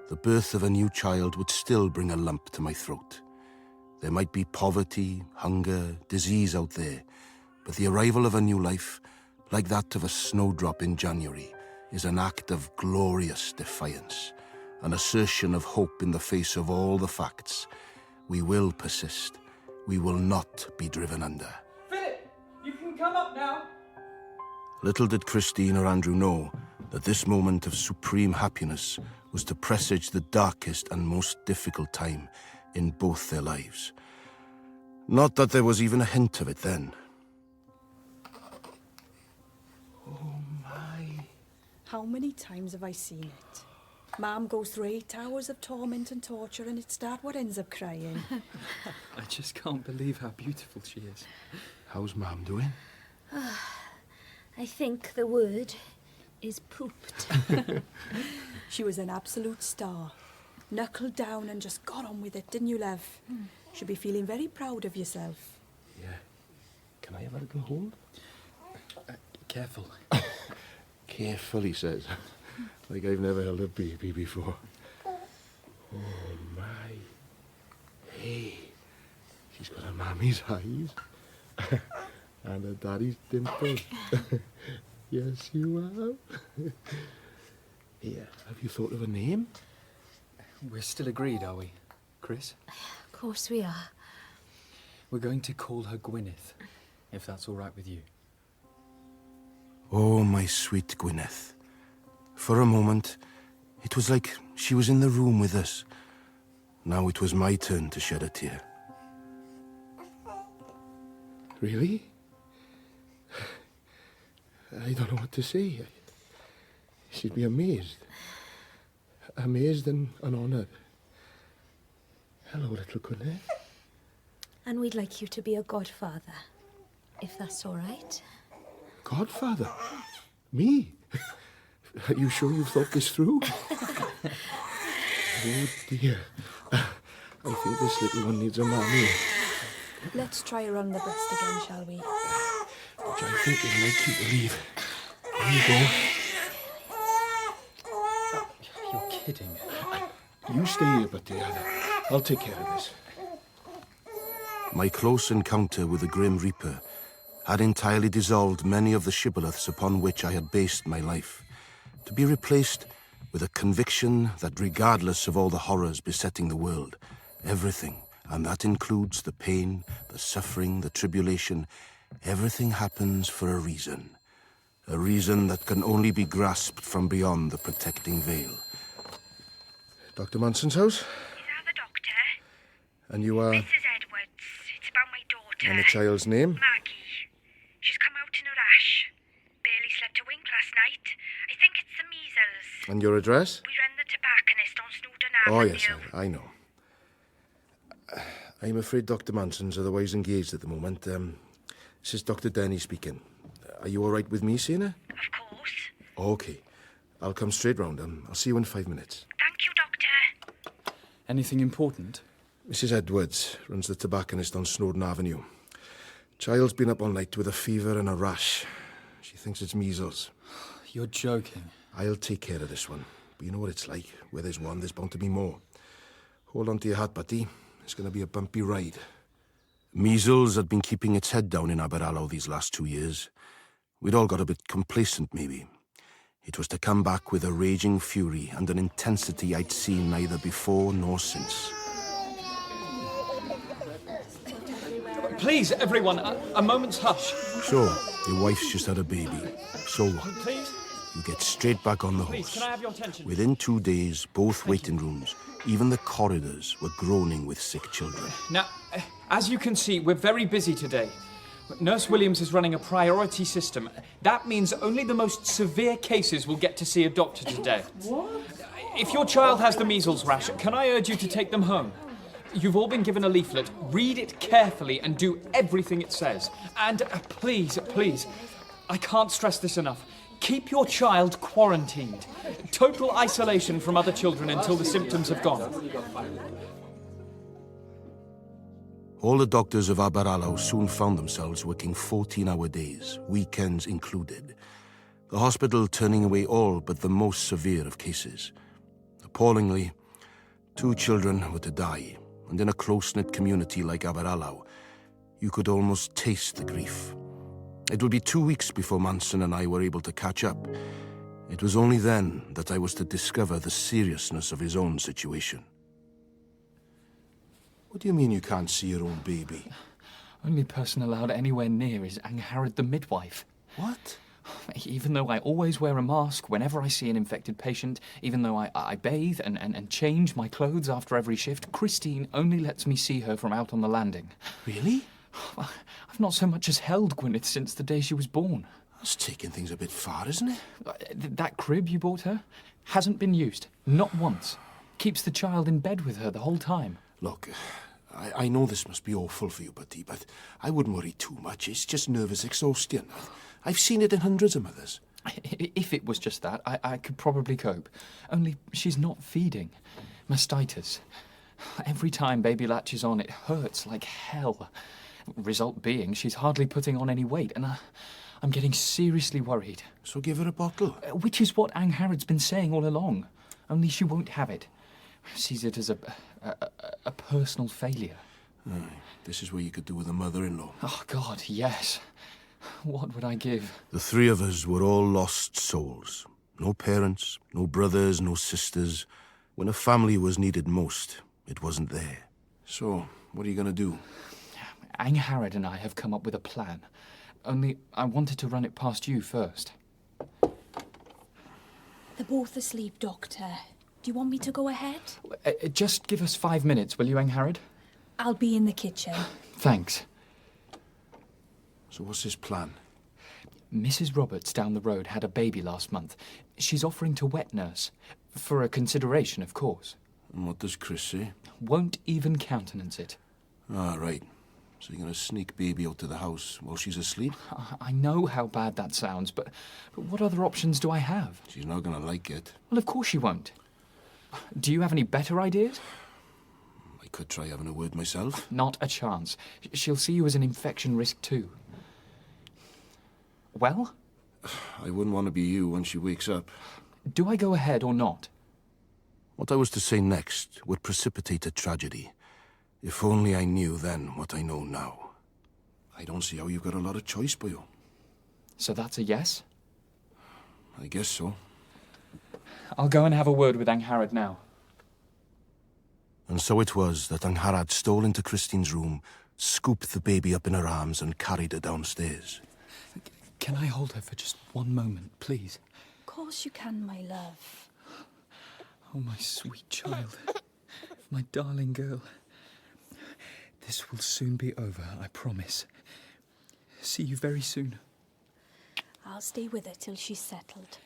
the birth of a new child would still bring a lump to my throat. There might be poverty, hunger, disease out there, but the arrival of a new life, like that of a snowdrop in January, is an act of glorious defiance, an assertion of hope in the face of all the facts. We will persist. We will not be driven under. Philip, you can come up now. Little did Christine or Andrew know that this moment of supreme happiness was to presage the darkest and most difficult time in both their lives. Not that there was even a hint of it then. How many times have I seen it? Mom goes through 8 hours of torment and torture and it's Dad what ends up crying. I just can't believe how beautiful she is. How's Mum doing? I think the word is pooped. She was an absolute star. Knuckled down and just got on with it, didn't you, love? Should be feeling very proud of yourself. Yeah. Can I have a little hold? Careful. Careful, he says. Like I've never held a baby before. Oh, my. Hey, she's got a mammy's eyes. And a daddy's dimples. Yes, you have. Here, have you thought of a name? We're still agreed, are we, Chris? Of course we are. We're going to call her Gwyneth, if that's all right with you. Oh, my sweet Gwyneth. For a moment, it was like she was in the room with us. Now it was my turn to shed a tear. Really? I don't know what to say. She'd be amazed. Amazed and honoured. Hello, little Gwyneth. And we'd like you to be a godfather, if that's all right. Godfather? Me? Are you sure you've thought this through? Oh dear. I think this little one needs a mammy. Let's try her on the breast again, shall we? Which I think is my cue to leave. Here you go. You're kidding. You stay here, Bertie. I'll take care of this. My close encounter with the Grim Reaper had entirely dissolved many of the shibboleths upon which I had based my life, to be replaced with a conviction that regardless of all the horrors besetting the world, everything, and that includes the pain, the suffering, the tribulation, everything happens for a reason that can only be grasped from beyond the protecting veil. Dr. Manson's house? Is that the doctor? And you are? Mrs. Edwards. It's about my daughter. And the child's name? Maggie. She's come out in a rash. Barely slept a wink last night. I think it's the measles. And your address? We run the tobacconist on Snowdon Oh, Avenue. yes, I know. I'm afraid Dr. Manson's otherwise engaged at the moment. This is Dr. Denny speaking. Are you all right with me seeing her? Of course. Okay. I'll come straight round. I'll see you in 5 minutes. Thank you, Doctor. Anything important? Mrs. Edwards runs the tobacconist on Snowdon Avenue. Child's been up all night with a fever and a rash. She thinks it's measles. You're joking. I'll take care of this one. But you know what it's like. Where there's one, there's bound to be more. Hold on to your hat, Buddy. It's going to be a bumpy ride. Measles had been keeping its head down in Aberalow these last 2 years. We'd all got a bit complacent, maybe. It was to come back with a raging fury and an intensity I'd seen neither before nor since. Please, everyone, a moment's hush. So, your wife's just had a baby. So what? Please? You get straight back on the Please, horse. can I have your attention? Within 2 days, both waiting rooms, even the corridors, were groaning with sick children. Now, as you can see, we're very busy today. Nurse Williams is running a priority system. That means only the most severe cases will get to see a doctor today. What? If your child has the measles rash, can I urge you to take them home? You've all been given a leaflet. Read it carefully and do everything it says. And please, please, I can't stress this enough. Keep your child quarantined. Total isolation from other children until the symptoms have gone. All the doctors of Aberalow soon found themselves working 14-hour days, weekends included. The hospital turning away all but the most severe of cases. Appallingly, 2 children were to die, and in a close-knit community like Aberalow, you could almost taste the grief. It would be 2 weeks before Manson and I were able to catch up. It was only then that I was to discover the seriousness of his own situation. What do you mean you can't see your own baby? Only person allowed anywhere near is Angharad the midwife. What? Even though I always wear a mask whenever I see an infected patient, even though I bathe and change my clothes after every shift, Christine only lets me see her from out on the landing. Really? I've not so much as held Gwyneth since the day she was born. That's taking things a bit far, isn't it? That crib you bought her hasn't been used, not once. Keeps the child in bed with her the whole time. Look, I know this must be awful for you, Buddy, but I wouldn't worry too much. It's just nervous exhaustion. I've seen it in hundreds of mothers. If it was just that, I could probably cope. Only she's not feeding. Mastitis. Every time baby latches on, it hurts like hell. Result being, she's hardly putting on any weight, and I'm getting seriously worried. So give her a bottle. Which is what Angharad's been saying all along. Only she won't have it. Sees it as a personal failure. Aye, this is what you could do with a mother-in-law. Oh, God, yes. What would I give? The 3 of us were all lost souls. No parents, no brothers, no sisters. When a family was needed most, it wasn't there. So, what are you going to do? Angharad and I have come up with a plan. Only I wanted to run it past you first. They're both asleep, Doctor. Do you want me to go ahead? Just give us 5 minutes, will you, Angharad? I'll be in the kitchen. Thanks. So what's his plan? Mrs. Roberts down the road had a baby last month. She's offering to wet nurse. For a consideration, of course. And what does Chris say? Won't even countenance it. Ah, right. So you're gonna sneak baby out to the house while she's asleep? I know how bad that sounds, but what other options do I have? She's not gonna like it. Well, of course she won't. Do you have any better ideas? I could try having a word myself. Not a chance. She'll see you as an infection risk too. Well? I wouldn't want to be you when she wakes up. Do I go ahead or not? What I was to say next would precipitate a tragedy. If only I knew then what I know now. I don't see how you've got a lot of choice, boyo. So that's a yes? I guess so. I'll go and have a word with Angharad now. And so it was that Angharad stole into Christine's room, scooped the baby up in her arms and carried her downstairs. Can I hold her for just one moment, please? Of course you can, my love. Oh, my sweet child. My darling girl. This will soon be over, I promise. See you very soon. I'll stay with her till she's settled.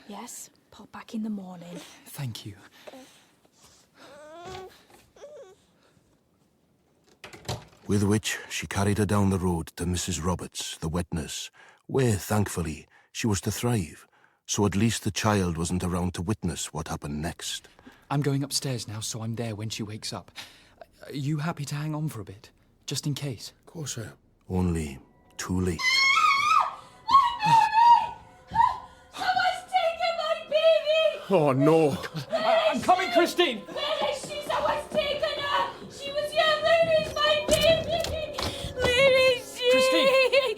Yes? Pop back in the morning. Thank you. With which she carried her down the road to Mrs. Roberts, the wet nurse, where, thankfully, she was to thrive, so at least the child wasn't around to witness what happened next. I'm going upstairs now, so I'm there when she wakes up. Are you happy to hang on for a bit, just in case? Of course, sir. Only too late. Someone's taken my baby! Oh, no. I'm coming, Christine! Where is she? Someone's taken her! She was here! Where is my baby? Where is she? Christine!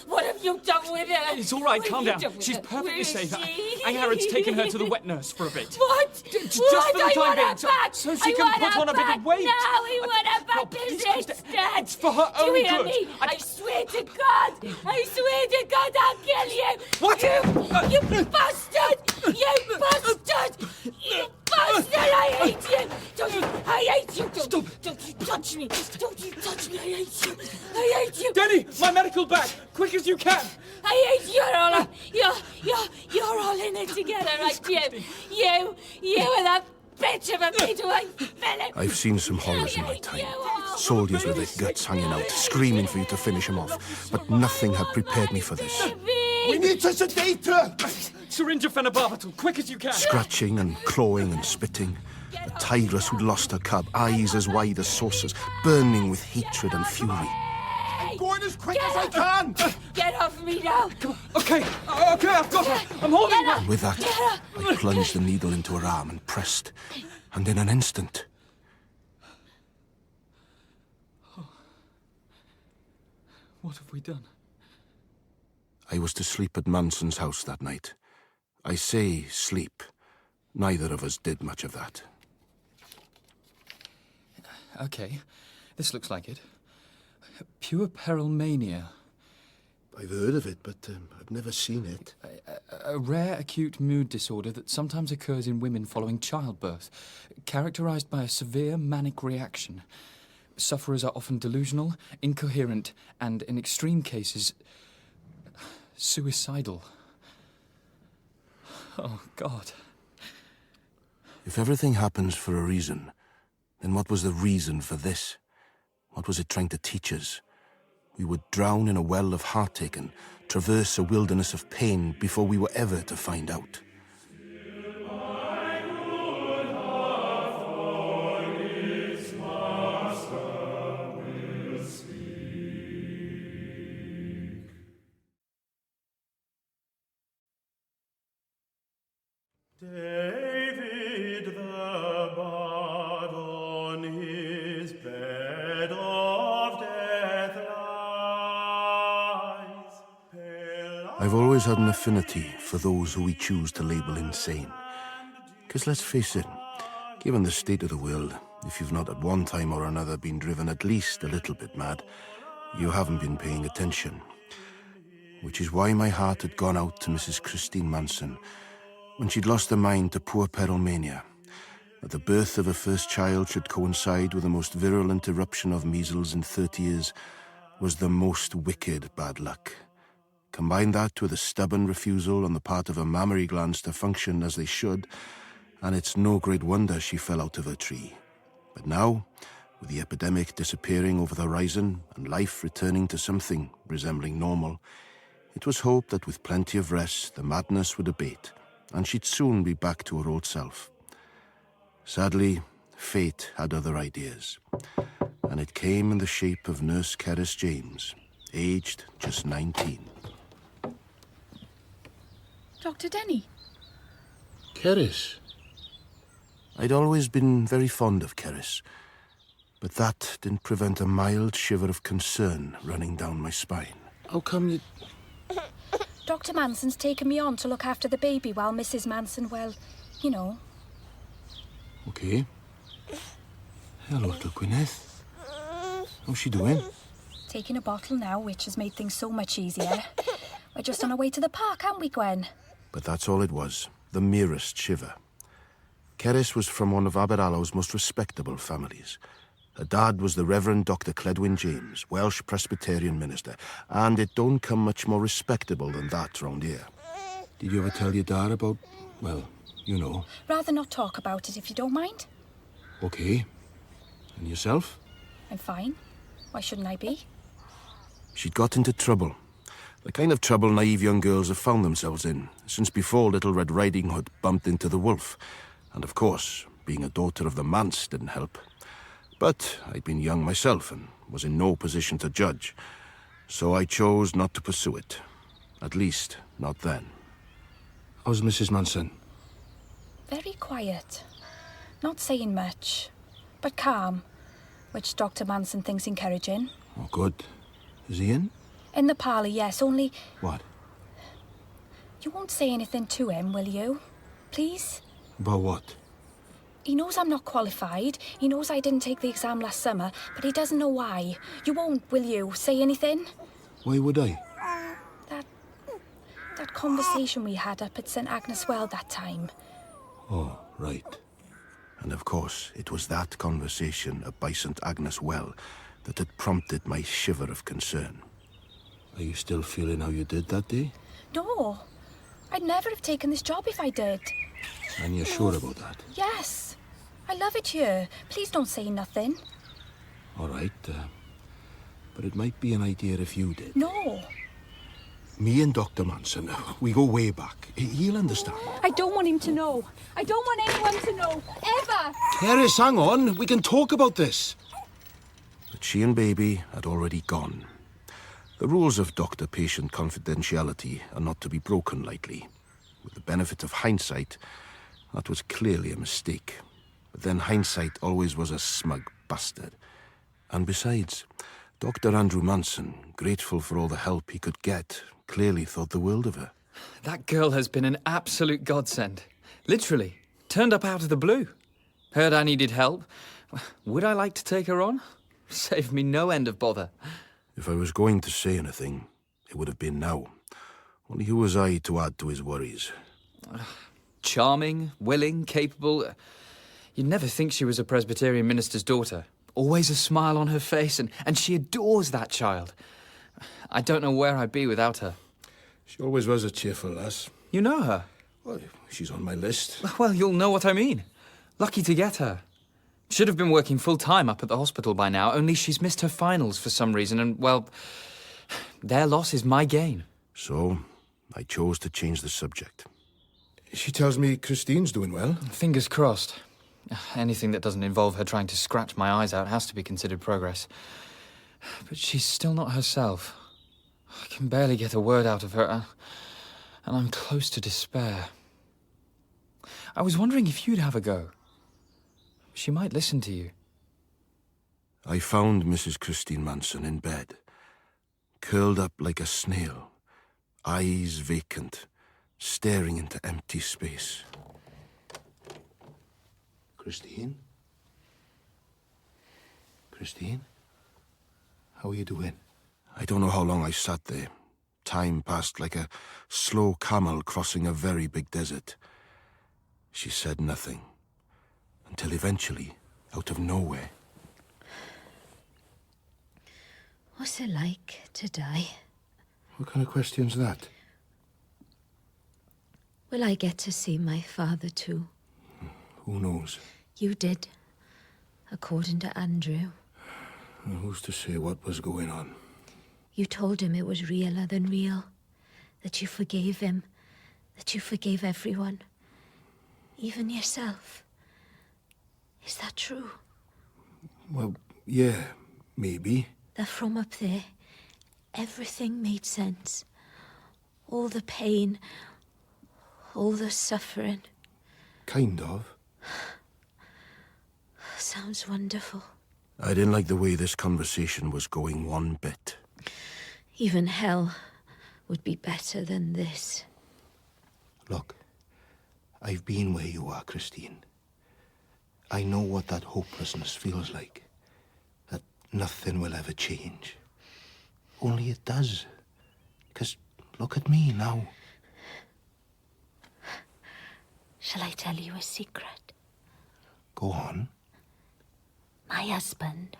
What have you done with her? It's all right, What calm have you down. done with She's her? perfectly Where is safe. she? Angharad's taken her to the wet nurse for a bit. What? Just What? for the I time want being, her back! so she I can want put her on a bit back of weight. Now we want her back please, this Christine, instant! it's for her Do own you hear good. me? I swear to God! I swear to God I'll kill you! What? You bastard! You bastard! You bastard! I hate you! Don't you? I hate you! Stop! Don't you touch me! Don't you touch me! I hate you! I hate you! Danny, my medical bag! Quick as you can! I hate you all! You're all in it together, right? You and that bitch of a midwife, Philip! I've seen some horrors in my time. Soldiers with their guts hanging out, screaming for you to finish them off. But nothing had prepared me for this. We need to sedate her! Syringe of phenobarbital, quick as you can! Scratching and clawing and spitting. A tigress who'd lost her cub, eyes as wide as saucers, burning with hatred and fury. I'm going as quick as I can! Get off me now! Okay, I've got her! I'm holding her! And with that, I plunged the needle into her arm and pressed. And in an instant... What have we done? I was to sleep at Manson's house that night. I say sleep. Neither of us did much of that. Okay, this looks like it. Pure peril mania. I've heard of it, but I've never seen it. A rare acute mood disorder that sometimes occurs in women following childbirth, characterized by a severe manic reaction. Sufferers are often delusional, incoherent, and in extreme cases, suicidal. Oh, God. If everything happens for a reason, then what was the reason for this? What was it trying to teach us? We would drown in a well of heartache and traverse a wilderness of pain before we were ever to find out. David the bard on his bed of death lies. I've always had an affinity for those who we choose to label insane. Because let's face it, given the state of the world, if you've not at one time or another been driven at least a little bit mad, you haven't been paying attention. Which is why my heart had gone out to Mrs. Christine Manson when she'd lost her mind to poor peril mania. That the birth of her first child should coincide with the most virulent eruption of measles in 30 years was the most wicked bad luck. Combine that with a stubborn refusal on the part of her mammary glands to function as they should, and it's no great wonder she fell out of her tree. But now, With the epidemic disappearing over the horizon and life returning to something resembling normal, it was hoped that with plenty of rest, the madness would abate, and she'd soon be back to her old self. Sadly, fate had other ideas, and it came in the shape of Nurse Cerys James, aged just 19. Dr. Denny? Cerys? I'd always been very fond of Cerys, but that didn't prevent a mild shiver of concern running down my spine. How come you... Dr. Manson's taken me on to look after the baby while Mrs. Manson, well, you know. Okay. Hello, little Gwyneth. How's she doing? Taking a bottle now, which has made things so much easier. We're just on our way to the park, aren't we, Gwen? But that's all it was, the merest shiver. Cerys was from one of Aberallow's most respectable families. Her dad was the Reverend Dr. Cledwyn James, Welsh Presbyterian minister, and it don't come much more respectable than that round here. Did you ever tell your dad about, well, you know? Rather not talk about it, if you don't mind. Okay. And yourself? I'm fine. Why shouldn't I be? She'd got into trouble. The kind of trouble naive young girls have found themselves in, since before Little Red Riding Hood bumped into the wolf. And of course, being a daughter of the manse didn't help. But I'd been young myself and was in no position to judge, so I chose not to pursue it. At least, not then. How's Mrs. Manson? Very quiet. Not saying much, but calm, which Dr. Manson thinks encouraging. Oh, good. Is he in? In the parlour, yes, only... What? You won't say anything to him, will you? Please? About what? He knows I'm not qualified. He knows I didn't take the exam last summer, but he doesn't know why. You won't, will you, say anything? Why would I? That conversation we had up at St. Agnes Well that time. Oh, right. And of course, it was that conversation up by St. Agnes Well that had prompted my shiver of concern. Are you still feeling how you did that day? No. I'd never have taken this job if I did. And you're sure about that? Yes. I love it here. Please don't say nothing. All right, but it might be an idea if you did. No. Me and Dr. Manson, we go way back. He'll understand. I don't want him to know. I don't want anyone to know. Ever! Cerys, hang on. We can talk about this. But she and baby had already gone. The rules of doctor-patient confidentiality are not to be broken lightly. With the benefit of hindsight, that was clearly a mistake. But then hindsight always was a smug bastard. And besides, Dr. Andrew Manson, grateful for all the help he could get, clearly thought the world of her. That girl has been an absolute godsend. Literally. Turned up out of the blue. Heard I needed help. Would I like to take her on? Saved me no end of bother. If I was going to say anything, it would have been now. Only who was I to add to his worries? Charming, willing, capable. You'd never think she was a Presbyterian minister's daughter. Always a smile on her face, and she adores that child. I don't know where I'd be without her. She always was a cheerful lass. You know her? Well, she's on my list. Well, you'll know what I mean. Lucky to get her. Should have been working full-time up at the hospital by now, only she's missed her finals for some reason, and, well, their loss is my gain. So, I chose to change the subject. She tells me Christine's doing well. Fingers crossed. Anything that doesn't involve her trying to scratch my eyes out has to be considered progress. But she's still not herself. I can barely get a word out of her, and I'm close to despair. I was wondering if you'd have a go. She might listen to you. I found Mrs. Christine Manson in bed, curled up like a snail, eyes vacant, staring into empty space. Christine? Christine? How are you doing? I don't know how long I sat there. Time passed like a slow camel crossing a very big desert. She said nothing, until eventually, out of nowhere... What's it like to die? What kind of question's that? Will I get to see my father too? Who knows? You did. according to Andrew. And who's to say what was going on? You told him it was realer than real. That you forgave him. That you forgave everyone. Even yourself. Is that true? Well, yeah, maybe. That from up there, everything made sense. All the pain, all the suffering. Kind of. Sounds wonderful. I didn't like the way this conversation was going one bit. Even hell would be better than this. Look, I've been where you are, Christine. I know what that hopelessness feels like. That nothing will ever change. Only it does. 'Cause look at me now. Shall I tell you a secret? Go on. My husband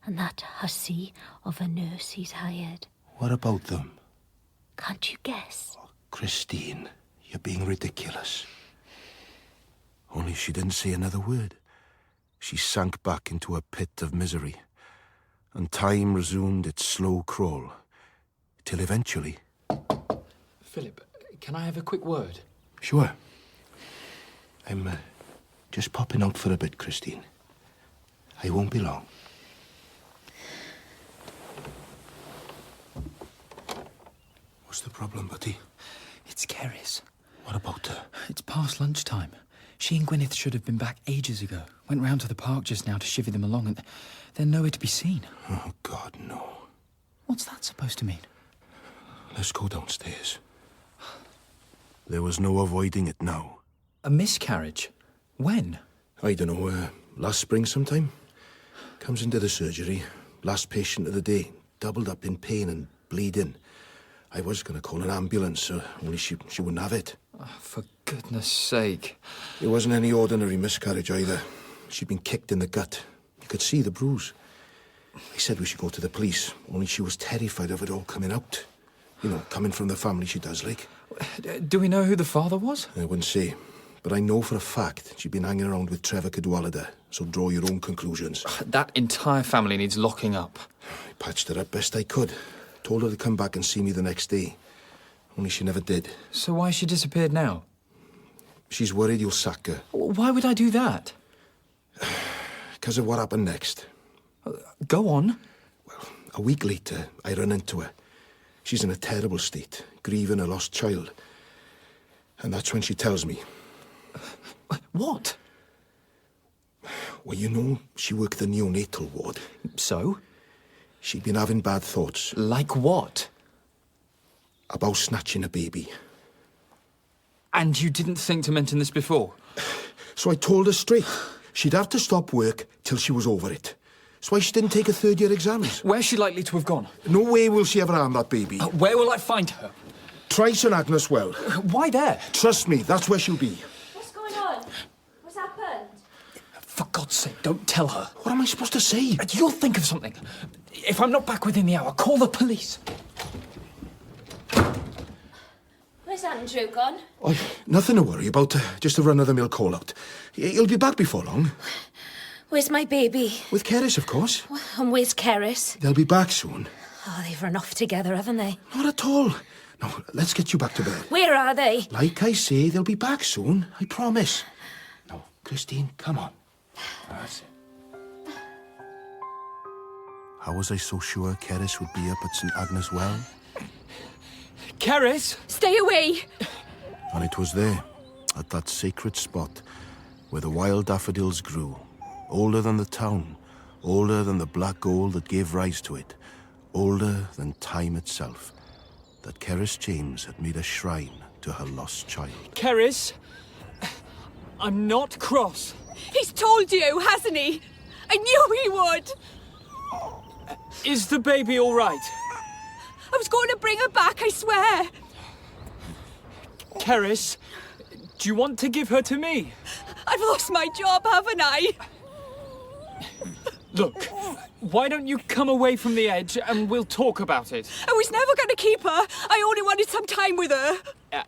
and that hussy of a nurse he's hired. What about them? Can't you guess? Christine, you're being ridiculous. Only she didn't say another word. She sank back into a pit of misery, and time resumed its slow crawl, till eventually... Philip, can I have a quick word? Sure. I'm just popping out for a bit, Christine. I won't be long. What's the problem, Buddy? It's Keris. What about her? It's past lunchtime. She and Gwyneth should have been back ages ago. Went round to the park just now to chivvy them along, and they're nowhere to be seen. Oh, God, no. What's that supposed to mean? Let's go downstairs. There was no avoiding it now. A miscarriage? When? I don't know, last spring sometime. Comes into the surgery, last patient of the day, doubled up in pain and bleeding. I was going to call an ambulance, only she wouldn't have it. Oh, for goodness sake. It wasn't any ordinary miscarriage either. She'd been kicked in the gut. You could see the bruise. I said we should go to the police, only she was terrified of it all coming out. You know, coming from the family she does, like. Do we know who the father was? I wouldn't say. But I know for a fact she'd been hanging around with Trevor Cadwallader, so draw your own conclusions. That entire family needs locking up. I patched her up best I could. Told her to come back and see me the next day. Only she never did. So why has she disappeared now? She's worried you'll sack her. Why would I do that? Because of what happened next. Go on. Well, a week later, I run into her. She's in a terrible state, grieving a lost child. And that's when she tells me. What? Well, you know, she worked the neonatal ward. So? She'd been having bad thoughts. Like what? About snatching a baby. And you didn't think to mention this before? So I told her straight. She'd have to stop work till she was over it. That's why she didn't take her third-year exams. Where's she likely to have gone? No way will she ever harm that baby. Where will I find her? Try St Agnes Well. Why there? Trust me, that's where she'll be. What's going on? What's happened? For God's sake, don't tell her. What am I supposed to say? You'll think of something. If I'm not back within the hour, call the police. Where's Andrew gone? Oh, nothing to worry about. Just a run-of-the-mill call-out. He'll be back before long. Where's my baby? With Keris, of course. And where's Keris? They'll be back soon. Oh, they've run off together, haven't they? Not at all. Now, let's get you back to bed. Where are they? Like I say, they'll be back soon. I promise. Now, Christine, come on. That's it. How was I so sure Keris would be up at St Agnes Well? Keris! Stay away! And it was there, at that sacred spot, where the wild daffodils grew, older than the town, older than the black gold that gave rise to it, older than time itself, that Keris James had made a shrine to her lost child. Keris! I'm not cross. He's told you, hasn't he? I knew he would! Is the baby all right? I was going to bring her back, I swear! Keris, do you want to give her to me? I've lost my job, haven't I? Look, why don't you come away from the edge and we'll talk about it? I was never going to keep her. I only wanted some time with her.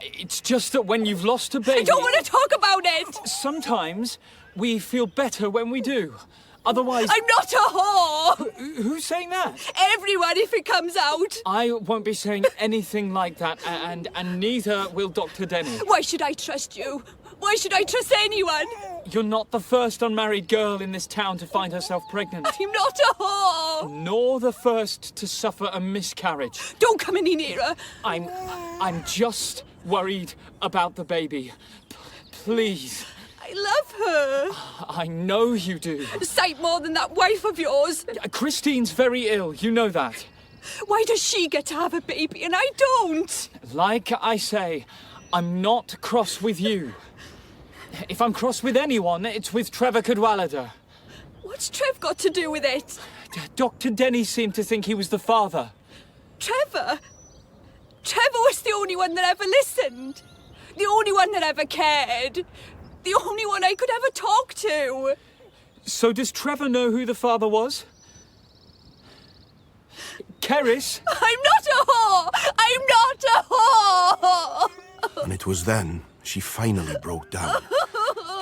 It's just that when you've lost a baby... I don't want to talk about it! Sometimes we feel better when we do. Otherwise... I'm not a whore! Who's saying that? Everyone, if it comes out. I won't be saying anything like that, and neither will Dr. Denny. Why should I trust you? Why should I trust anyone? You're not the first unmarried girl in this town to find herself pregnant. I'm not a whore! Nor the first to suffer a miscarriage. Don't come any nearer. I'm just worried about the baby. Please. I love her. I know you do. Sight more than that wife of yours. Christine's very ill, you know that. Why does she get to have a baby and I don't? Like I say, I'm not cross with you. If I'm cross with anyone, it's with Trevor Cadwallader. What's Trev got to do with it? Dr. Denny seemed to think he was the father. Trevor? Trevor was the only one that ever listened. The only one that ever cared. The only one I could ever talk to. So does Trevor know who the father was? Keris? I'm not a whore! I'm not a whore! And it was then she finally broke down,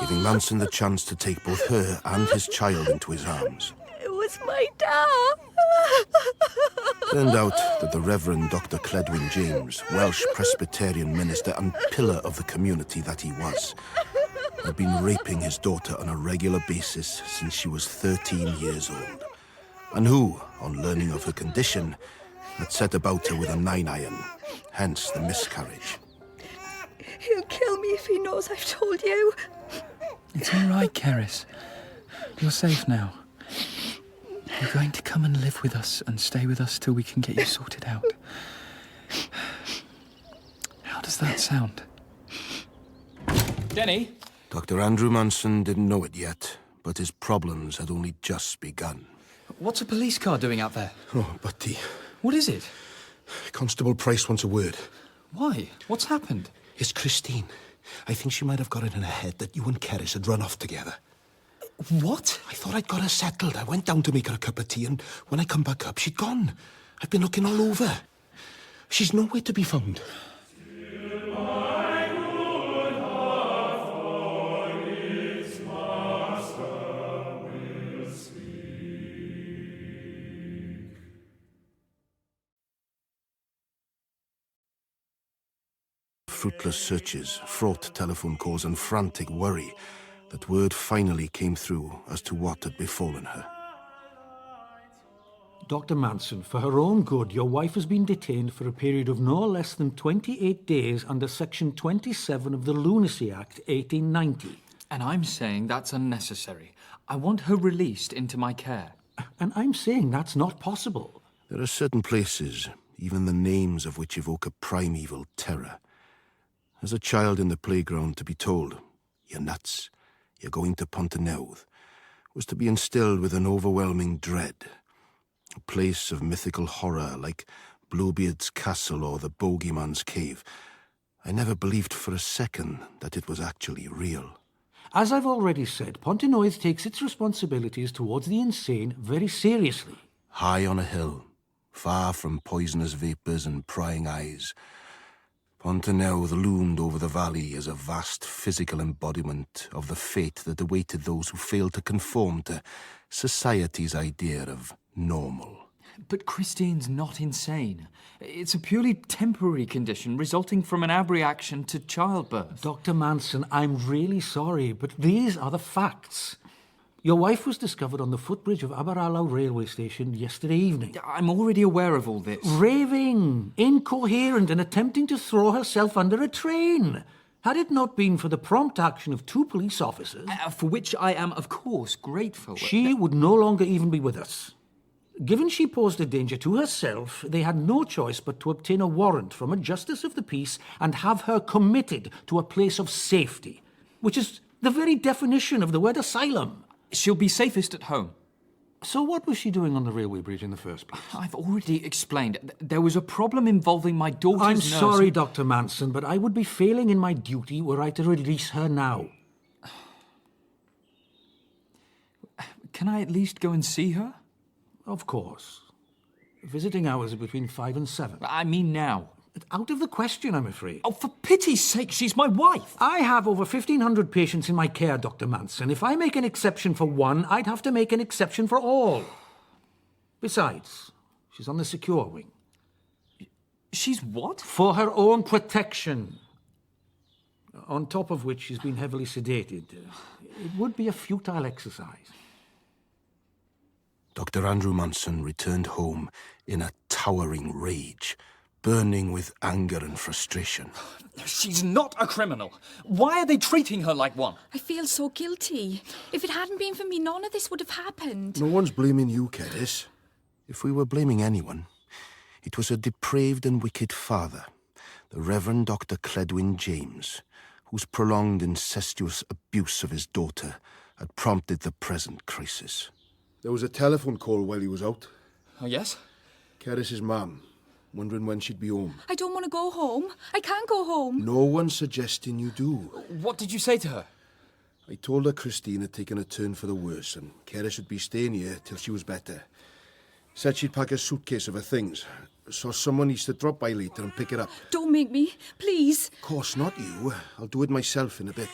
giving Manson the chance to take both her and his child into his arms. It was my dad. Turned out that the Reverend Dr. Cledwyn James, Welsh Presbyterian minister and pillar of the community that he was, had been raping his daughter on a regular basis since she was 13 years old, and who, on learning of her condition, had set about her with a 9-iron, hence the miscarriage. He'll kill me if he knows I've told you. It's all right, Keris. You're safe now. You're going to come and live with us and stay with us till we can get you sorted out. How does that sound? Denny? Dr. Andrew Manson didn't know it yet, but his problems had only just begun. What's a police car doing out there? Oh, Buddy. What is it? Constable Price wants a word. Why? What's happened? It's Christine. I think she might have got it in her head that you and Keris had run off together. What? I thought I'd got her settled. I went down to make her a cup of tea, and when I come back up, she'd gone. I've been looking all over. She's nowhere to be found. Fruitless searches, fraught telephone calls and frantic worry, that word finally came through as to what had befallen her. Dr. Manson, for her own good, your wife has been detained for a period of no less than 28 days under Section 27 of the Lunacy Act, 1890. And I'm saying that's unnecessary. I want her released into my care. And I'm saying that's not possible. There are certain places, even the names of which evoke a primeval terror. As a child in the playground, to be told, "You're nuts, you're going to Pontanouth," was to be instilled with an overwhelming dread. A place of mythical horror like Bluebeard's Castle or the Bogeyman's Cave. I never believed for a second that it was actually real. As I've already said, Pontanouth takes its responsibilities towards the insane very seriously. High on a hill, far from poisonous vapours and prying eyes, Pontanouth loomed over the valley as a vast physical embodiment of the fate that awaited those who failed to conform to society's idea of normal. But Christine's not insane. It's a purely temporary condition resulting from an abreaction to childbirth. Dr. Manson, I'm really sorry, but these are the facts. Your wife was discovered on the footbridge of Aberallow railway station yesterday evening. I'm already aware of all this. Raving, incoherent, and attempting to throw herself under a train. Had it not been for the prompt action of 2 police officers... for which I am, of course, grateful. She would no longer even be with us. Given she posed a danger to herself, they had no choice but to obtain a warrant from a justice of the peace and have her committed to a place of safety, which is the very definition of the word asylum. She'll be safest at home. So what was she doing on the railway bridge in the first place? I've already explained. There was a problem involving my daughter's I'm nurse. sorry, Dr. Manson, but I would be failing in my duty were I to release her now. Can I at least go and see her? Of course. Visiting hours are between 5 and 7. I mean now. out of the question, I'm afraid. Oh, for pity's sake, she's my wife. I have over 1,500 patients in my care, Dr. Manson. If I make an exception for one, I'd have to make an exception for all. Besides, she's on the secure wing. She's what? For her own protection. On top of which she's been heavily sedated. It would be a futile exercise. Dr. Andrew Manson returned home in a towering rage, burning with anger and frustration. She's not a criminal. Why are they treating her like one? I feel so guilty. If it hadn't been for me, none of this would have happened. No one's blaming you, Keris. If we were blaming anyone, it was a depraved and wicked father, the Reverend Dr. Cledwyn James, whose prolonged incestuous abuse of his daughter had prompted the present crisis. There was a telephone call while he was out. Oh, yes? Keris's mum, wondering when she'd be home. I don't want to go home. I can't go home. No one's suggesting you do. What did you say to her? I told her Christine had taken a turn for the worse and Keris would be staying here till she was better. Said she'd pack a suitcase of her things, so someone needs to drop by later and pick it up. Don't make me, please. Of course, not you. I'll do it myself in a bit.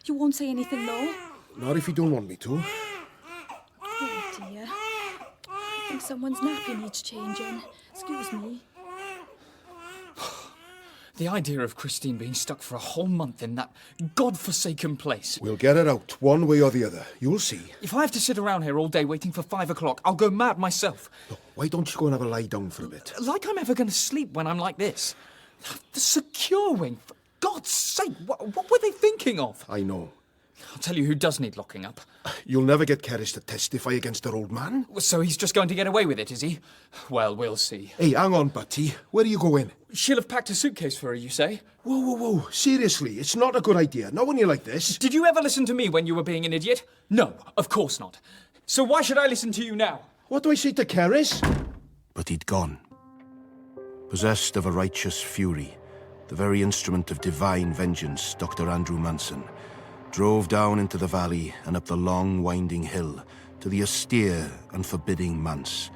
You won't say anything, though? Not if you don't want me to. Oh, dear. I think someone's nappy needs changing. Excuse me. The idea of Christine being stuck for a whole month in that godforsaken place. We'll get her out, one way or the other. You'll see. If I have to sit around here all day waiting for 5 o'clock, I'll go mad myself. Look, why don't you go and have a lie down for a bit? Like I'm ever going to sleep when I'm like this. The secure wing, for God's sake, what were they thinking of? I know. I'll tell you who does need locking up. You'll never get Keris to testify against her old man. So he's just going to get away with it, is he? Well, we'll see. Hey, hang on, Batty. Where are you going? She'll have packed a suitcase for her, you say? Whoa, whoa, whoa. Seriously, it's not a good idea. Not when you're like this. Did you ever listen to me when you were being an idiot? No, of course not. So why should I listen to you now? What do I say to Keris? But he'd gone. Possessed of a righteous fury, the very instrument of divine vengeance, Dr. Andrew Manson drove down into the valley and up the long, winding hill to the austere and forbidding manse,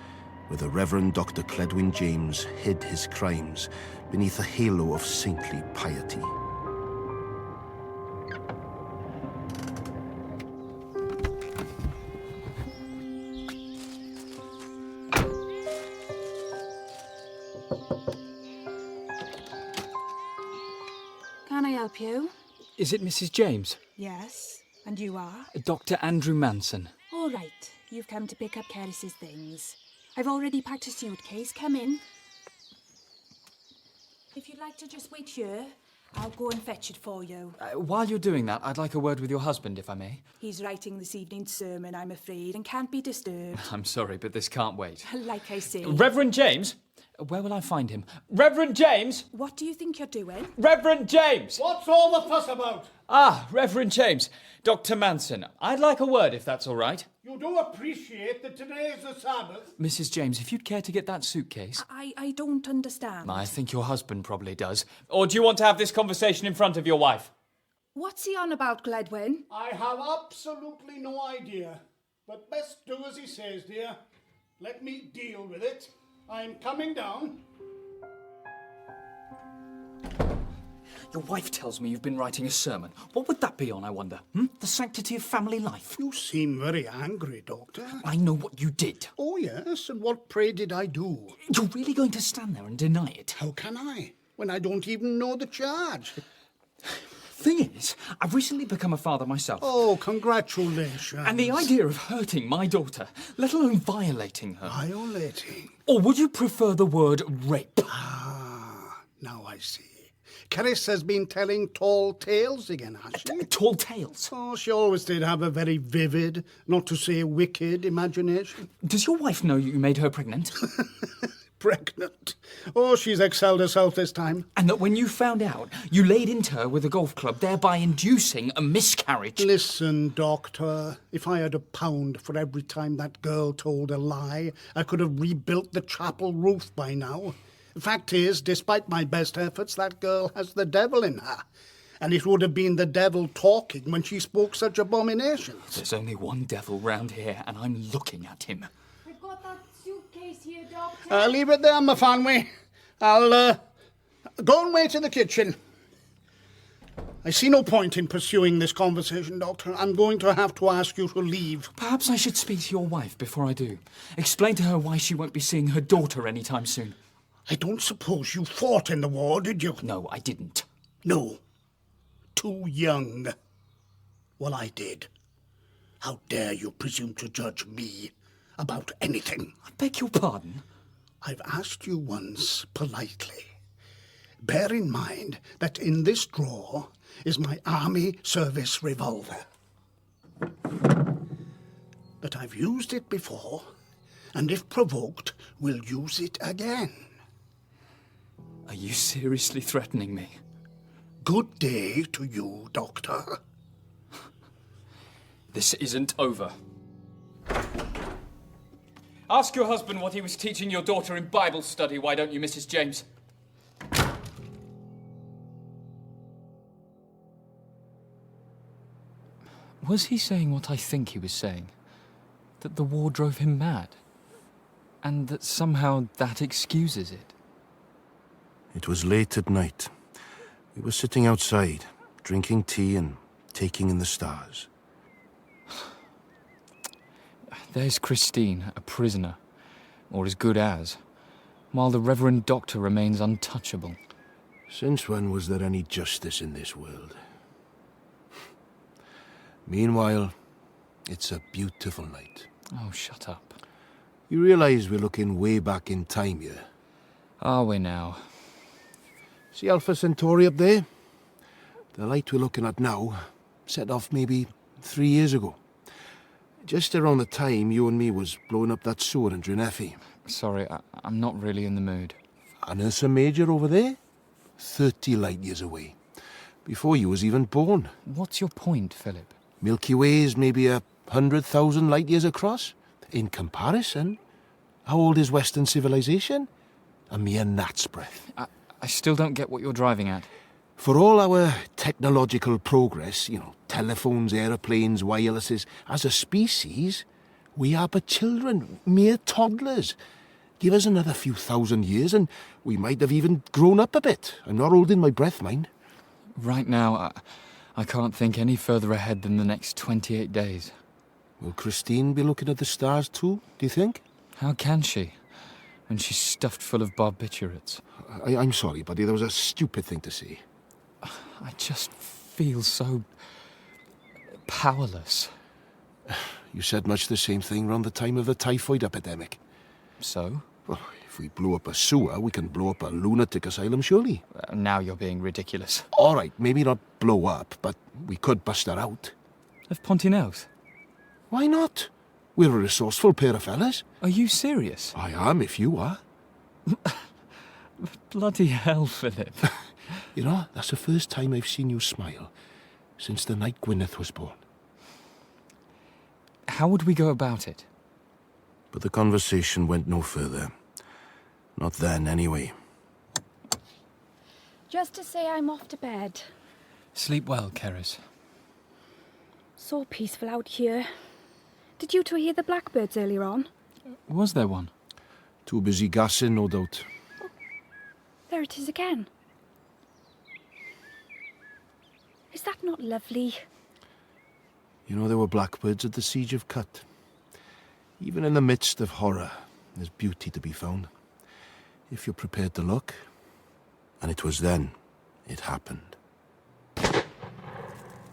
where the Reverend Dr. Cledwyn James hid his crimes beneath a halo of saintly piety. Can I help you? Is it Mrs. James? Yes, and you are? Dr. Andrew Manson. All right, you've come to pick up Keris's things. I've already packed a suitcase. Come in. If you'd like to just wait here, I'll go and fetch it for you. While you're doing that, I'd like a word with your husband, if I may. He's writing this evening's sermon, I'm afraid, and can't be disturbed. I'm sorry, but this can't wait. Like I say. Reverend James? Where will I find him? Reverend James? What do you think you're doing? Reverend James! What's all the fuss about? Ah, Reverend James. Dr. Manson. I'd like a word, if that's all right. You do appreciate that today is the Sabbath? Mrs. James, if you'd care to get that suitcase. I don't understand. I think your husband probably does. Or do you want to have this conversation in front of your wife? What's he on about, Gledwyn? I have absolutely no idea. But best do as he says, dear. Let me deal with it. I'm coming down. Your wife tells me you've been writing a sermon. What would that be on, I wonder? The sanctity of family life? You seem very angry, Doctor. I know what you did. Oh, yes, and what, pray, did I do? You're really going to stand there and deny it? How can I, when I don't even know the charge? Thing is, I've recently become a father myself. Oh, congratulations. And the idea of hurting my daughter, let alone violating her... Violating? Or would you prefer the word rape? Ah, now I see. Keris has been telling tall tales again, has she? Tall tales? Oh, she always did have a very vivid, not to say wicked, imagination. Does your wife know you made her pregnant? Pregnant? Oh, she's excelled herself this time. And that when you found out, you laid into her with a golf club, thereby inducing a miscarriage? Listen, Doctor, if I had £1 for every time that girl told a lie, I could have rebuilt the chapel roof by now. The fact is, despite my best efforts, that girl has the devil in her. And it would have been the devil talking when she spoke such abominations. There's only one devil round here, and I'm looking at him. I've got that suitcase here, Doctor. Leave it there, my fanwy. I'll Go and wait in the kitchen. I see no point in pursuing this conversation, Doctor. I'm going to have to ask you to leave. Perhaps I should speak to your wife before I do. Explain to her why she won't be seeing her daughter anytime soon. I don't suppose you fought in the war, did you? No, I didn't. No. Too young. Well, I did. How dare you presume to judge me about anything? I beg your pardon? I've asked you once politely. Bear in mind that in this drawer is my army service revolver. That I've used it before, and if provoked, will use it again. Are you seriously threatening me? Good day to you, Doctor. This isn't over. Ask your husband what he was teaching your daughter in Bible study, why don't you, Mrs. James? Was he saying what I think he was saying? That the war drove him mad? And that somehow that excuses it? It was late at night. We were sitting outside, drinking tea and taking in the stars. There's Christine, a prisoner, or as good as, while the Reverend Doctor remains untouchable. Since when was there any justice in this world? Meanwhile, it's a beautiful night. Oh, shut up. You realize we're looking way back in time here? Are we now? See Alpha Centauri up there? The light we're looking at now set off maybe 3 years ago. Just around the time you and me was blowing up that sewer in Dreneffi. Sorry, I'm not really in the mood. And Ursa Major over there? 30 light years away. Before you was even born. What's your point, Philip? Milky Way is maybe 100,000 light years across. In comparison, how old is Western civilization? A mere gnat's breath. I still don't get what you're driving at. For all our technological progress, telephones, aeroplanes, wirelesses, as a species, we are but children, mere toddlers. Give us another few thousand years and we might have even grown up a bit. I'm not holding my breath, mind. Right now, I can't think any further ahead than the next 28 days. Will Christine be looking at the stars too, do you think? How can she, when she's stuffed full of barbiturates? I'm sorry, buddy, that was a stupid thing to say. I just feel so powerless. You said much the same thing around the time of the typhoid epidemic. So? Well, if we blow up a sewer, we can blow up a lunatic asylum, surely. Now you're being ridiculous. All right, maybe not blow up, but we could bust her out. Of Pontinouth? Why not? We're a resourceful pair of fellas. Are you serious? I am, if you are. Bloody hell, Philip. That's the first time I've seen you smile since the night Gwyneth was born. How would we go about it? But the conversation went no further. Not then, anyway. Just to say I'm off to bed. Sleep well, Keris. So peaceful out here. Did you two hear the blackbirds earlier on? Was there one? Too busy gassing, no doubt. There it is again. Is that not lovely? There were blackbirds at the Siege of Kut. Even in the midst of horror, there's beauty to be found. If you're prepared to look. And it was then it happened.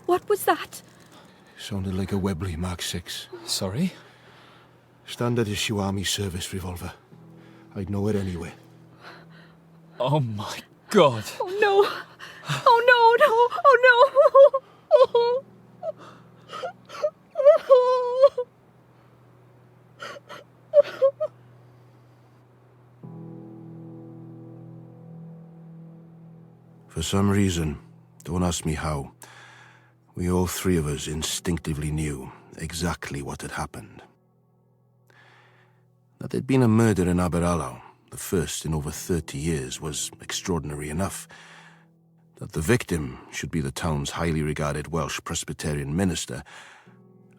What was that? Sounded like a Webley Mark 6. Sorry? Standard issue Army service revolver. I'd know it anyway. Oh my God. Oh no! Oh no, no! Oh no! For some reason, don't ask me how, we all three of us instinctively knew exactly what had happened. That there'd been a murder in Aberallow, the first in over 30 years, was extraordinary enough. That the victim should be the town's highly regarded Welsh Presbyterian minister,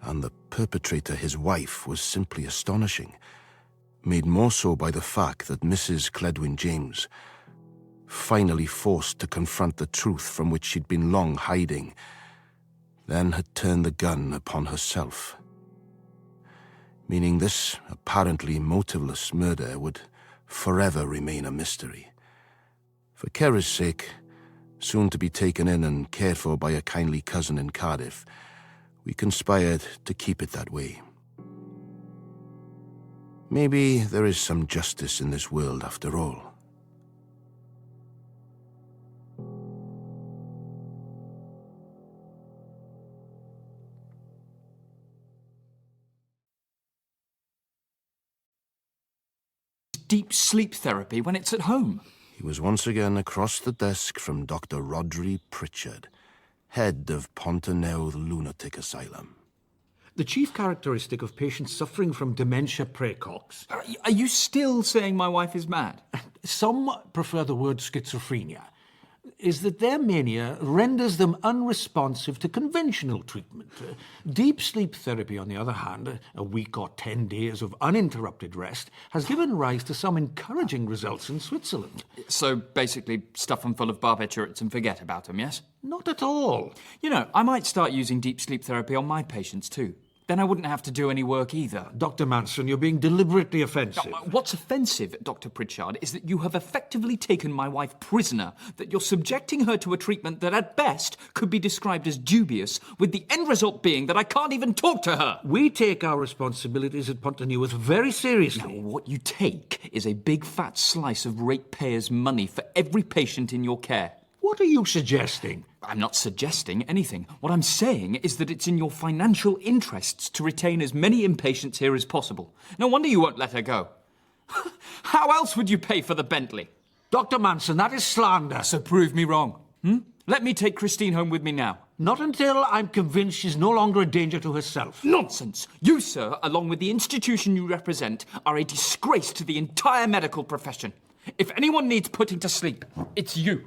and the perpetrator his wife, was simply astonishing, made more so by the fact that Mrs. Cledwyn James finally forced to confront the truth from which she'd been long hiding, then had turned the gun upon herself. Meaning this apparently motiveless murder would forever remain a mystery. For Kera's sake, soon to be taken in and cared for by a kindly cousin in Cardiff, we conspired to keep it that way. Maybe there is some justice in this world after all. Deep sleep therapy when it's at home. He was once again across the desk from Dr. Rodri Pritchard, head of Pontoneuth Lunatic Asylum. The chief characteristic of patients suffering from dementia praecox... Are you still saying my wife is mad? Some prefer the word schizophrenia. Is that their mania renders them unresponsive to conventional treatment. Deep sleep therapy, on the other hand, a week or 10 days of uninterrupted rest, has given rise to some encouraging results in Switzerland. So basically stuff them full of barbiturates and forget about them, yes? Not at all. You know, I might start using deep sleep therapy on my patients too. Then I wouldn't have to do any work either. Dr. Manson, you're being deliberately offensive. What's offensive, Dr. Pritchard, is that you have effectively taken my wife prisoner, that you're subjecting her to a treatment that at best could be described as dubious, with the end result being that I can't even talk to her. We take our responsibilities at Pontoneuth very seriously. Now, what you take is a big fat slice of ratepayers' money for every patient in your care. What are you suggesting? I'm not suggesting anything. What I'm saying is that it's in your financial interests to retain as many inpatients here as possible. No wonder you won't let her go. How else would you pay for the Bentley? Dr. Manson, that is slander. So prove me wrong. Let me take Christine home with me now. Not until I'm convinced she's no longer a danger to herself. Nonsense. You, sir, along with the institution you represent, are a disgrace to the entire medical profession. If anyone needs putting to sleep, it's you.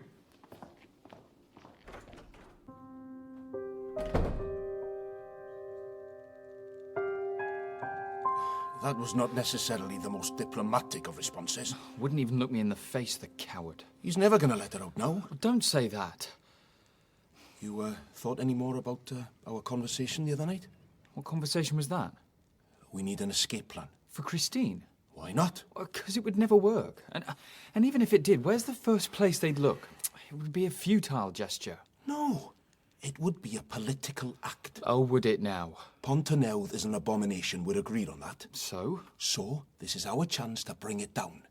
That was not necessarily the most diplomatic of responses. Wouldn't even look me in the face, the coward. He's never going to let her out now. Don't say that. You thought any more about our conversation the other night? What conversation was that? We need an escape plan. For Christine? Why not? Because it would never work. And even if it did, where's the first place they'd look? It would be a futile gesture. No. It would be a political act. Oh, would it now? Pontoneuth is an abomination. We're agreed on that. So? So, this is our chance to bring it down.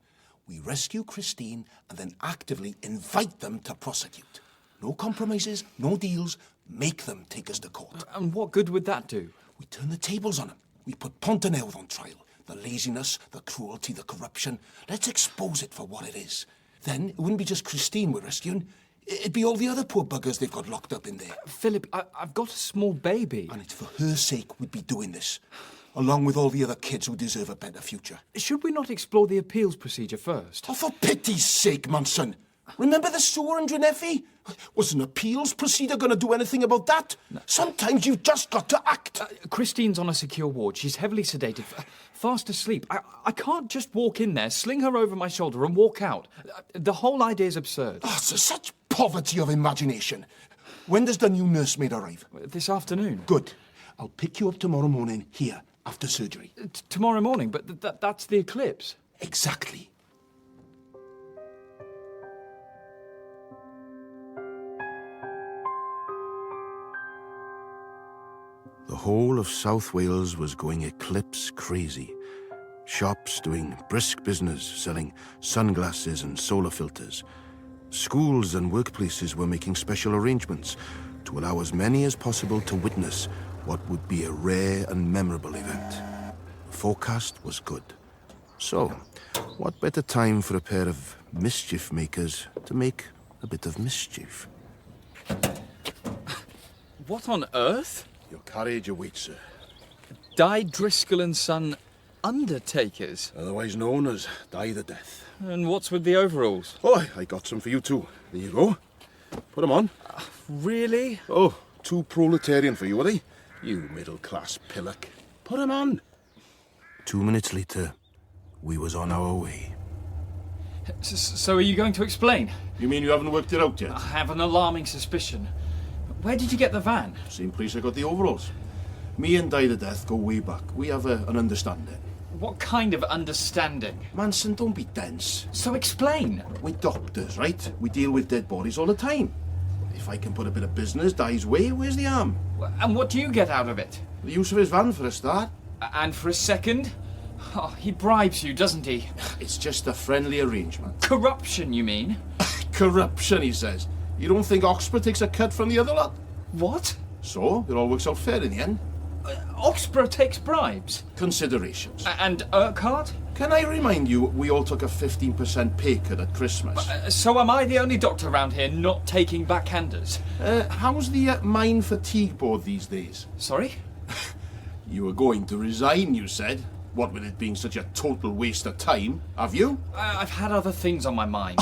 We rescue Christine and then actively invite them to prosecute. No compromises, no deals. Make them take us to court. And what good would that do? We turn the tables on them. We put Pontoneuth on trial. The laziness, the cruelty, the corruption. Let's expose it for what it is. Then it wouldn't be just Christine we're rescuing. It'd be all the other poor buggers they've got locked up in there. Philip, I've got a small baby. And it's for her sake we'd be doing this, along with all the other kids who deserve a better future. Should we not explore the appeals procedure first? Oh, for pity's sake, Manson. Remember the sewer in Dreneffi? Was an appeals procedure going to do anything about that? No. Sometimes you've just got to act. Christine's on a secure ward. She's heavily sedated, fast asleep. I can't just walk in there, sling her over my shoulder and walk out. The whole idea is absurd. Oh, so such poverty of imagination. When does the new nursemaid arrive? This afternoon. Good. I'll pick you up tomorrow morning here, after surgery. Tomorrow morning? But that's the eclipse. Exactly. The whole of South Wales was going eclipse crazy. Shops doing brisk business, selling sunglasses and solar filters. Schools and workplaces were making special arrangements to allow as many as possible to witness what would be a rare and memorable event. The forecast was good. So, what better time for a pair of mischief makers to make a bit of mischief? What on earth? Your carriage awaits, sir. Di Driscoll & Son Undertakers? Otherwise known as Die the Death. And what's with the overalls? Oh, I got some for you too. There you go. Put them on. Really? Oh, too proletarian for you, are they? You middle-class pillock. Put them on. 2 minutes later, we was on our way. So are you going to explain? You mean you haven't worked it out yet? I have an alarming suspicion. Where did you get the van? Same place I got the overalls. Me and Died of Death go way back. We have an understanding. What kind of understanding? Manson, don't be dense. So explain. We're doctors, right? We deal with dead bodies all the time. If I can put a bit of business Di's way, where's the harm? And what do you get out of it? The use of his van for a start. And for a second? Oh, he bribes you, doesn't he? It's just a friendly arrangement. Corruption, you mean? Corruption, he says. You don't think Oxford takes a cut from the other lot? What? So, it all works out fair in the end. Oxborough takes bribes. Considerations. And Urquhart? Can I remind you, we all took a 15% pay cut at Christmas. So am I the only doctor around here not taking backhanders? How's the mind fatigue board these days? Sorry? You were going to resign, you said. What with it being such a total waste of time, have you? I've had other things on my mind.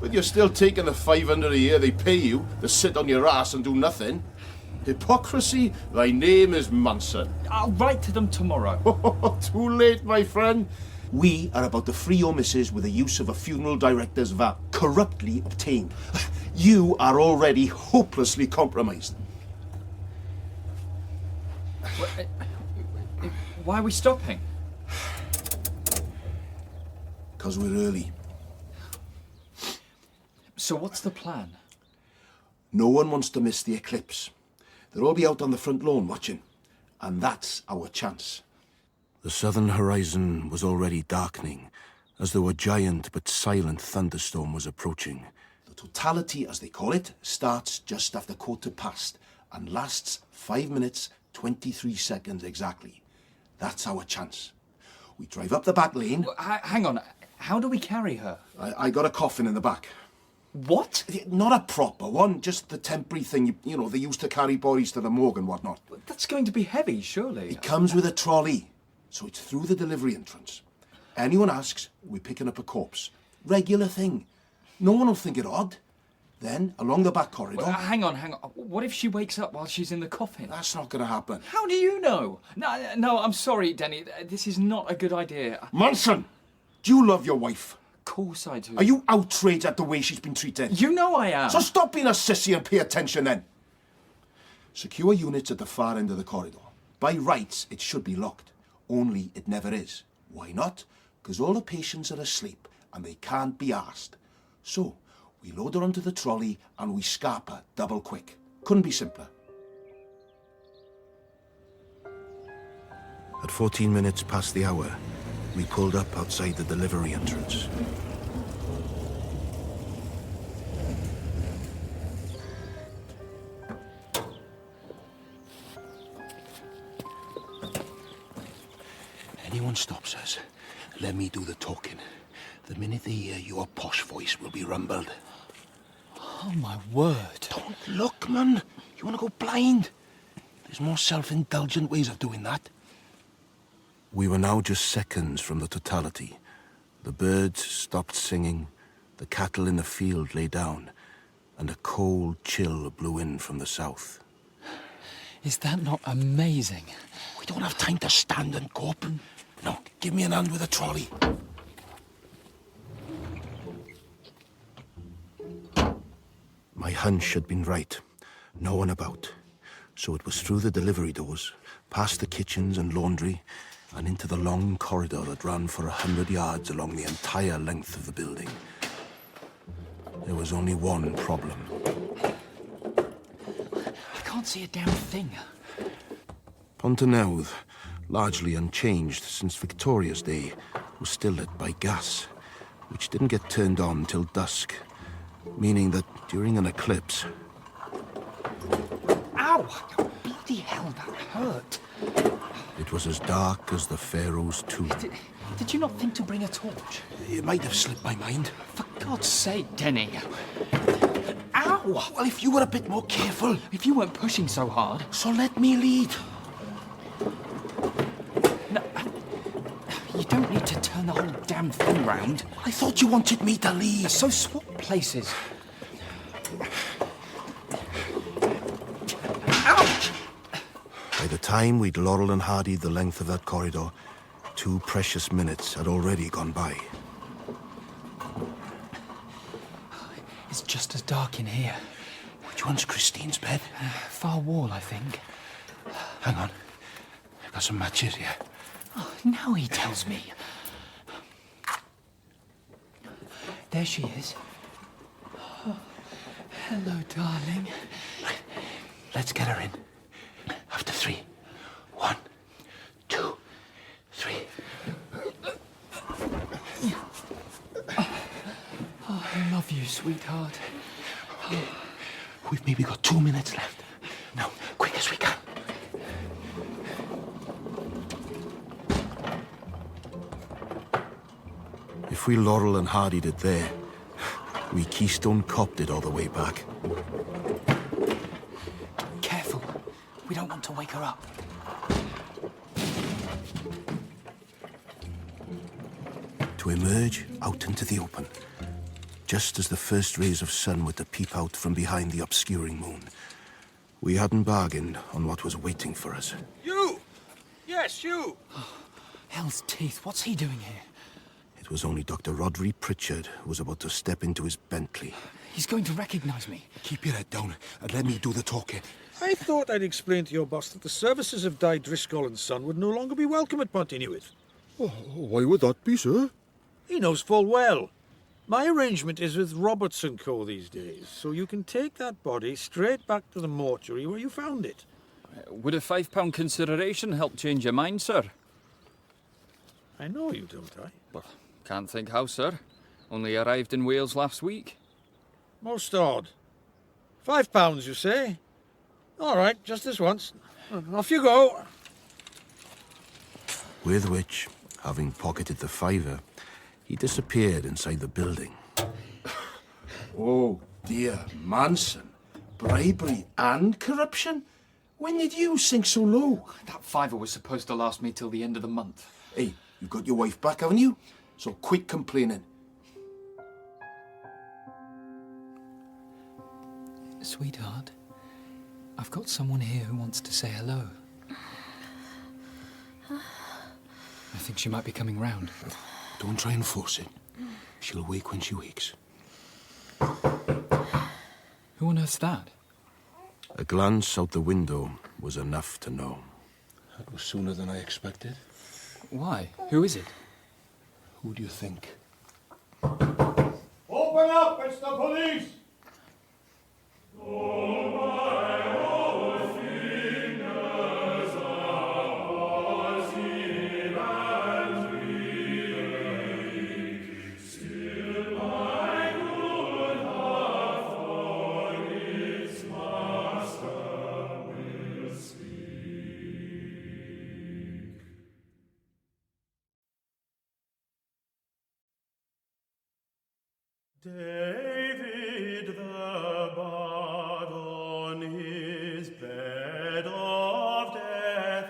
But you're still taking the $500 a year they pay you to sit on your ass and do nothing. Hypocrisy, thy name is Manson. I'll write to them tomorrow. Too late, my friend. We are about to free your missus with the use of a funeral director's van, corruptly obtained. You are already hopelessly compromised. Why are we stopping? Because we're early. So what's the plan? No one wants to miss the eclipse. They'll all be out on the front lawn watching. And that's our chance. The southern horizon was already darkening, as though a giant but silent thunderstorm was approaching. The totality, as they call it, starts just after 1:15 and lasts 5 minutes, 23 seconds exactly. That's our chance. We drive up the back lane. Hang on, how do we carry her? I got a coffin in the back. What? Not a proper one, just the temporary thing, you know, they used to carry bodies to the morgue and whatnot. That's going to be heavy, surely. It comes with a trolley, so it's through the delivery entrance. Anyone asks, we're picking up a corpse. Regular thing. No one will think it odd. Then, along the back corridor... Hang on. What if she wakes up while she's in the coffin? That's not going to happen. How do you know? No, I'm sorry, Denny. This is not a good idea. Manson! Do you love your wife? Of course I do. Are you outraged at the way she's been treated? You know I am. So stop being a sissy and pay attention then. Secure units at the far end of the corridor. By rights, it should be locked. Only it never is. Why not? Because all the patients are asleep and they can't be asked. So, we load her onto the trolley and we scarp her double quick. Couldn't be simpler. At 14 minutes past the hour, we pulled up outside the delivery entrance. Anyone stops us, let me do the talking. The minute they hear your posh voice will be rumbled. Oh, my word. Don't look, man. You want to go blind? There's more self-indulgent ways of doing that. We were now just seconds from the totality. The birds stopped singing, the cattle in the field lay down, and a cold chill blew in from the south. Is that not amazing? We don't have time to stand and cope. No, give me an hand with the trolley. My hunch had been right. No one about. So it was through the delivery doors, past the kitchens and laundry, and into the long corridor that ran for 100 yards along the entire length of the building. There was only one problem. I can't see a damn thing. Pontoneuve, largely unchanged since Victoria's day, was still lit by gas, which didn't get turned on till dusk, meaning that during an eclipse... Ow! Bloody hell, that hurt. It was as dark as the Pharaoh's tomb. Did you not think to bring a torch? It might have slipped my mind. For God's sake, Denny. Ow! Well, if you were a bit more careful. If you weren't pushing so hard. So let me lead. No, you don't need to turn the whole damn thing round. I thought you wanted me to lead. So swap places. Ouch! By the time we'd laurel and hardied the length of that corridor, 2 precious minutes had already gone by. It's just as dark in here. Which one's Christine's bed? Far wall, I think. Hang on. I've got some matches here. Oh, now he tells me. There she is. Oh, hello, darling. Let's get her in. After 3. 1, 2, 3. Oh, I love you, sweetheart. Oh. We've maybe got 2 minutes left. Now, quick as we can. If we Laurel and Hardied it there, we Keystone copped it all the way back. Careful. We don't want to wake her up. To emerge out into the open, just as the first rays of sun were to peep out from behind the obscuring moon. We hadn't bargained on what was waiting for us. You! Yes, you! Oh, hell's teeth, what's he doing here? It was only Dr. Rodri Pritchard who was about to step into his Bentley. He's going to recognize me. Keep your head down and let me do the talking. I thought I'd explain to your boss that the services of Di Driscoll & Son would no longer be welcome at Pontynewydd. Oh, why would that be, sir? He knows full well. My arrangement is with Robertson Co. these days, so you can take that body straight back to the mortuary where you found it. Would a £5 consideration help change your mind, sir? I know you don't, Well, can't think how, sir. Only arrived in Wales last week. Most odd. £5, you say? All right, just this once. Off you go. With which, having pocketed the fiver, he disappeared inside the building. Oh, dear. Manson. Bribery and corruption? When did you sink so low? That fiver was supposed to last me till the end of the month. Hey, you've got your wife back, haven't you? So quit complaining. Sweetheart, I've got someone here who wants to say hello. I think she might be coming round. Don't try and force it. She'll wake when she wakes. Who on earth's that? A glance out the window was enough to know. That was sooner than I expected. Why? Who is it? Who do you think? Open up, it's the police! David the bard on his bed of death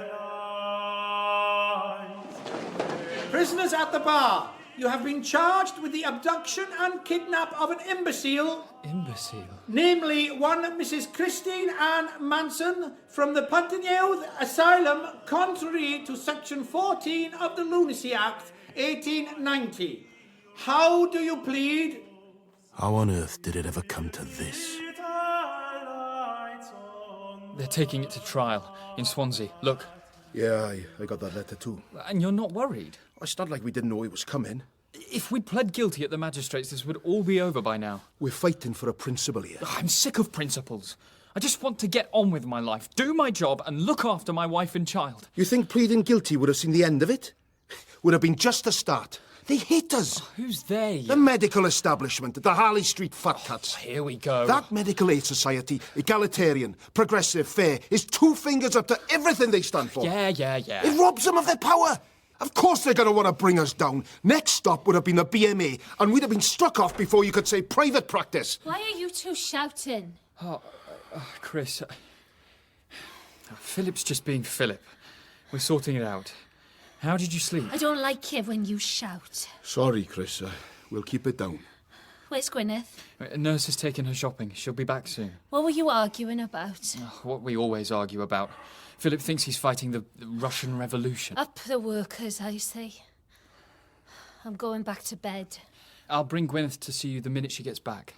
lies. Prisoners at the bar, you have been charged with the abduction and kidnap of an imbecile. Imbecile? Namely, one Mrs. Christine Ann Manson from the Pontynewydd Asylum, contrary to Section 14 of the Lunacy Act, 1890. How do you plead? How on earth did it ever come to this? They're taking it to trial in Swansea. Look. Yeah, I got that letter too. And you're not worried? It's not like we didn't know it was coming. If we'd pled guilty at the magistrates, this would all be over by now. We're fighting for a principle here. I'm sick of principles. I just want to get on with my life, do my job, and look after my wife and child. You think pleading guilty would have seen the end of it? Would have been just the start. They hate us. Oh, who's they? The medical establishment, the Harley Street fat cats. Here we go. That medical aid society, egalitarian, progressive, fair, is 2 fingers up to everything they stand for. Yeah. It robs them of their power. Of course they're going to want to bring us down. Next stop would have been the BMA, and we'd have been struck off before you could say private practice. Why are you two shouting? Chris, Philip's just being Philip. We're sorting it out. How did you sleep? I don't like it when you shout. Sorry, Chris. We'll keep it down. Where's Gwyneth? A nurse has taken her shopping. She'll be back soon. What were you arguing about? What we always argue about. Philip thinks he's fighting the Russian Revolution. Up the workers, I say. I'm going back to bed. I'll bring Gwyneth to see you the minute she gets back.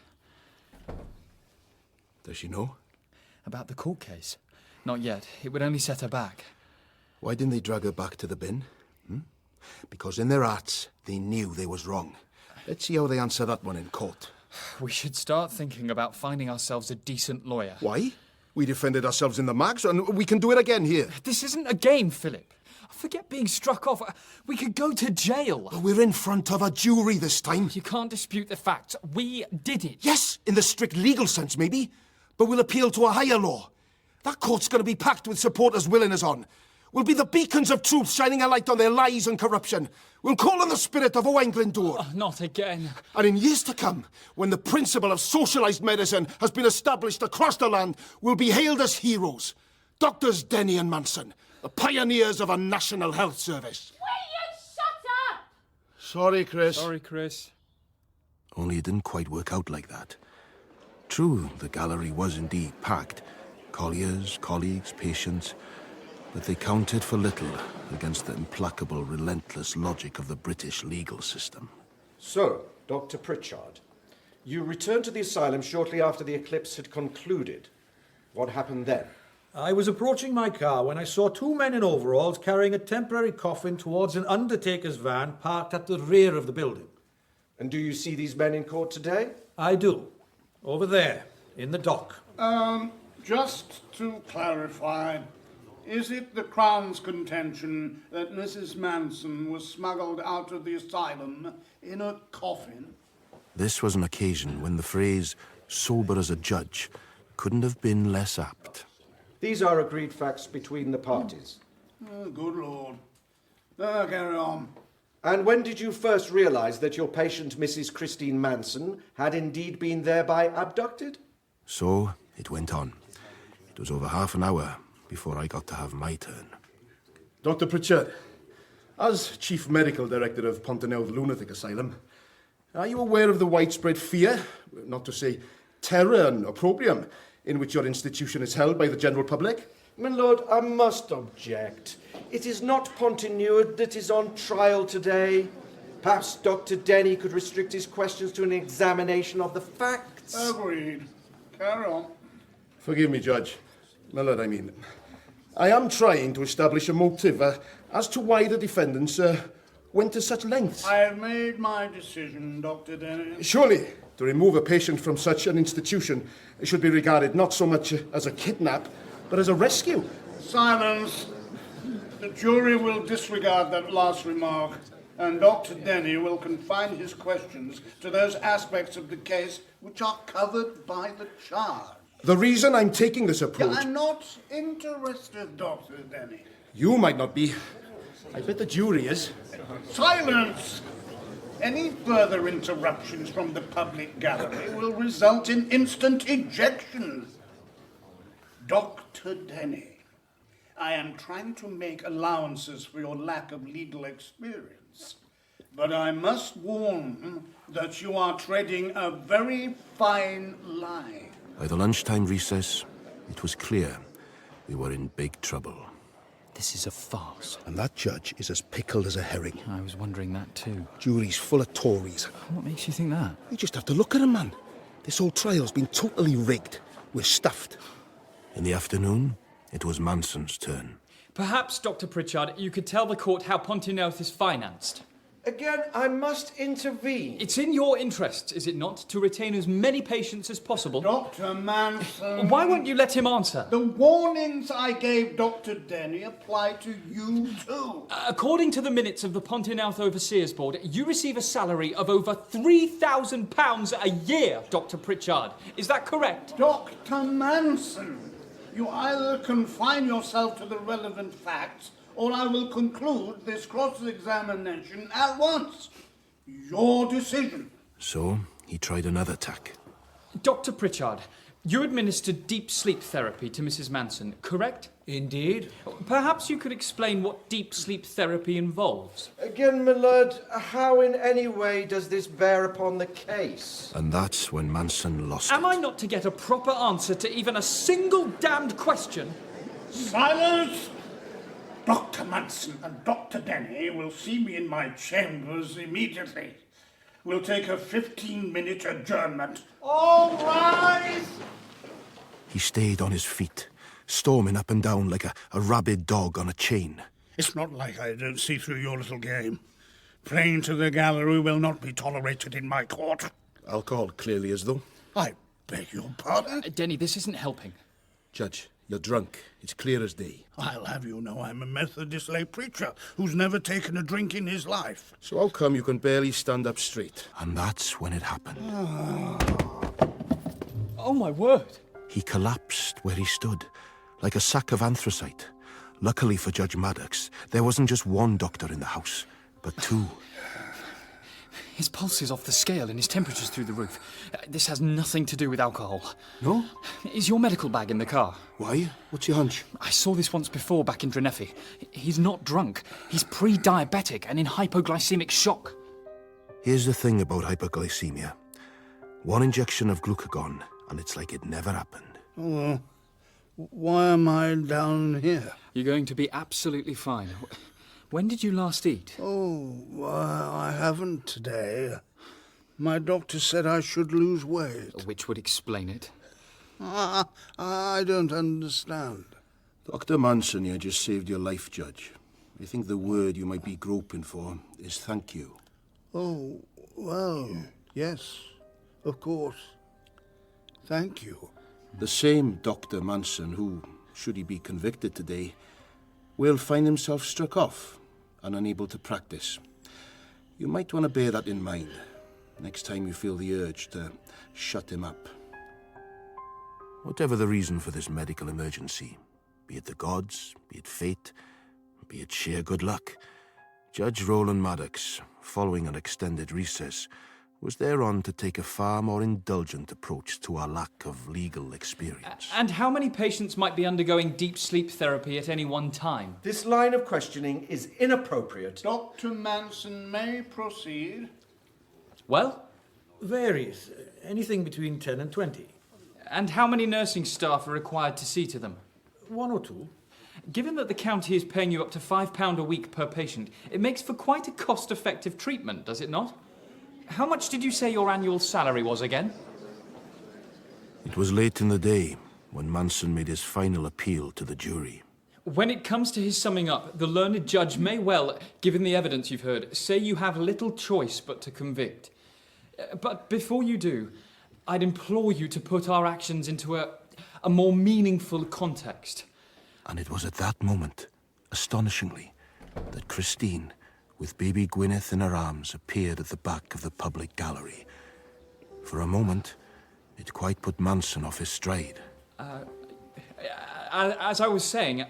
Does she know? About the court case? Not yet. It would only set her back. Why didn't they drag her back to the bin? Because in their hearts, they knew they was wrong. Let's see how they answer that one in court. We should start thinking about finding ourselves a decent lawyer. Why? We defended ourselves in the mags, and we can do it again here. This isn't a game, Philip. Forget being struck off. We could go to jail. But we're in front of a jury this time. You can't dispute the facts. We did it. Yes, in the strict legal sense, maybe. But we'll appeal to a higher law. That court's going to be packed with supporters willing us on. We'll be the beacons of truth, shining a light on their lies and corruption. We'll call on the spirit of Owain Glyndŵr. Oh, not again. And in years to come, when the principle of socialised medicine has been established across the land, we'll be hailed as heroes. Doctors Denny and Manson, the pioneers of a national health service. Will you shut up? Sorry, Chris. Sorry, Chris. Only it didn't quite work out like that. True, the gallery was indeed packed. Colliers, colleagues, patients. But they counted for little against the implacable, relentless logic of the British legal system. So, Dr. Pritchard, you returned to the asylum shortly after the eclipse had concluded. What happened then? I was approaching my car when I saw two men in overalls carrying a temporary coffin towards an undertaker's van parked at the rear of the building. And do you see these men in court today? I do. Over there, in the dock. Just to clarify, is it the Crown's contention that Mrs. Manson was smuggled out of the asylum in a coffin? This was an occasion when the phrase, sober as a judge, couldn't have been less apt. These are agreed facts between the parties. Oh, good Lord. Carry on. And when did you first realise that your patient, Mrs. Christine Manson, had indeed been thereby abducted? So it went on. It was over half an hour before I got to have my turn. Dr. Pritchard, as Chief Medical Director of Pontoneuve Lunatic Asylum, are you aware of the widespread fear, not to say terror and opprobrium, in which your institution is held by the general public? My lord, I must object. It is not Pontoneuve that is on trial today. Perhaps Dr. Denny could restrict his questions to an examination of the facts. Agreed. Carry on. Forgive me, Judge. My lord, I mean, I am trying to establish a motive as to why the defendants went to such lengths. I have made my decision, Dr. Denny. Surely, to remove a patient from such an institution should be regarded not so much as a kidnap, but as a rescue. Silence. The jury will disregard that last remark, and Dr. Denny will confine his questions to those aspects of the case which are covered by the charge. The reason I'm taking this approach... I'm not interested, Dr. Denny. You might not be. I bet the jury is. Silence! Any further interruptions from the public gallery will result in instant ejection. Dr. Denny, I am trying to make allowances for your lack of legal experience, but I must warn that you are treading a very fine line. By the lunchtime recess, it was clear we were in big trouble. This is a farce. And that judge is as pickled as a herring. I was wondering that too. Jury's full of Tories. What makes you think that? You just have to look at him, man. This whole trial's been totally rigged. We're stuffed. In the afternoon, it was Manson's turn. Perhaps, Dr. Pritchard, you could tell the court how Pontoneuve is financed. Again, I must intervene. It's in your interests, is it not, to retain as many patients as possible? Dr. Manson... Why won't you let him answer? The warnings I gave Dr. Denny apply to you too. According to the minutes of the Pontoneuve Overseers Board, you receive a salary of over £3,000 a year, Dr. Pritchard. Is that correct? Dr. Manson, you either confine yourself to the relevant facts or I will conclude this cross-examination at once. Your decision. So, he tried another tack. Dr. Pritchard, you administered deep sleep therapy to Mrs. Manson, correct? Indeed. Perhaps you could explain what deep sleep therapy involves. Again, my lord, how in any way does this bear upon the case? And that's when Manson lost Am I not to get a proper answer to even a single damned question? Silence! Dr. Manson and Dr. Denny will see me in my chambers immediately. We'll take a 15-minute adjournment. All rise! He stayed on his feet, storming up and down like a rabid dog on a chain. It's not like I don't see through your little game. Praying to the gallery will not be tolerated in my court. Alcohol clearly is, though. I beg your pardon? Denny, this isn't helping. Judge, you're drunk. It's clear as day. I'll have you know I'm a Methodist lay preacher who's never taken a drink in his life. So how come you can barely stand up straight? And that's when it happened. Oh, my word. He collapsed where he stood, like a sack of anthracite. Luckily for Judge Maddox, there wasn't just one doctor in the house, but two. His pulse is off the scale and his temperature's through the roof. This has nothing to do with alcohol. No? Is your medical bag in the car? Why? What's your hunch? I saw this once before back in Drenefi. He's not drunk. He's pre-diabetic and in hypoglycemic shock. Here's the thing about hyperglycemia. One injection of glucagon, and it's like it never happened. Oh, why am I down here? You're going to be absolutely fine. When did you last eat? Oh, I haven't today. My doctor said I should lose weight. Which would explain it. I don't understand. Dr. Manson here just saved your life, Judge. I think the word you might be groping for is thank you. Oh, well, yes, of course. Thank you. The same Dr. Manson who, should he be convicted today, will find himself struck off and unable to practice. You might want to bear that in mind next time you feel the urge to shut him up. Whatever the reason for this medical emergency, be it the gods, be it fate, be it sheer good luck, Judge Roland Maddox, following an extended recess, was thereon to take a far more indulgent approach to our lack of legal experience. And how many patients might be undergoing deep sleep therapy at any one time? This line of questioning is inappropriate. Dr. Manson may proceed. Well? Varies. Anything between 10 and 20. And how many nursing staff are required to see to them? 1 or 2. Given that the county is paying you up to £5 a week per patient, it makes for quite a cost-effective treatment, does it not? How much did you say your annual salary was again? It was late in the day when Manson made his final appeal to the jury. When it comes to his summing up, the learned judge may well, given the evidence you've heard, say you have little choice but to convict. But before you do, I'd implore you to put our actions into a more meaningful context. And it was at that moment, astonishingly, that Christine, with baby Gwyneth in her arms, appeared at the back of the public gallery. For a moment, it quite put Manson off his stride. As I was saying,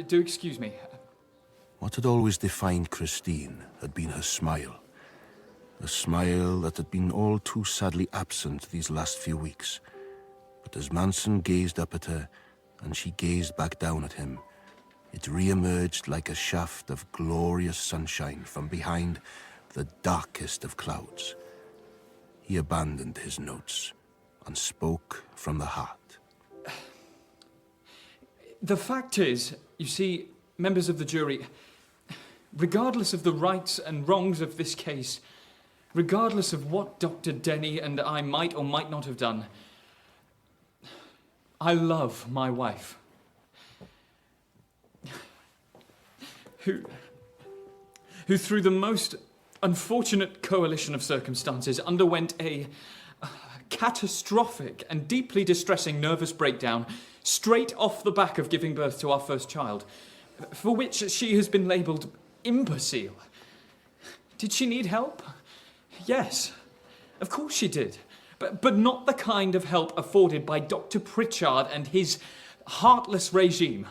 do excuse me. What had always defined Christine had been her smile. A smile that had been all too sadly absent these last few weeks. But as Manson gazed up at her, and she gazed back down at him, it re-emerged like a shaft of glorious sunshine from behind the darkest of clouds. He abandoned his notes and spoke from the heart. The fact is, you see, members of the jury, regardless of the rights and wrongs of this case, regardless of what Dr. Denny and I might or might not have done, I love my wife. Who through the most unfortunate coalition of circumstances underwent a catastrophic and deeply distressing nervous breakdown straight off the back of giving birth to our first child, for which she has been labelled imbecile. Did she need help? Yes, of course she did, but not the kind of help afforded by Dr. Pritchard and his heartless regime.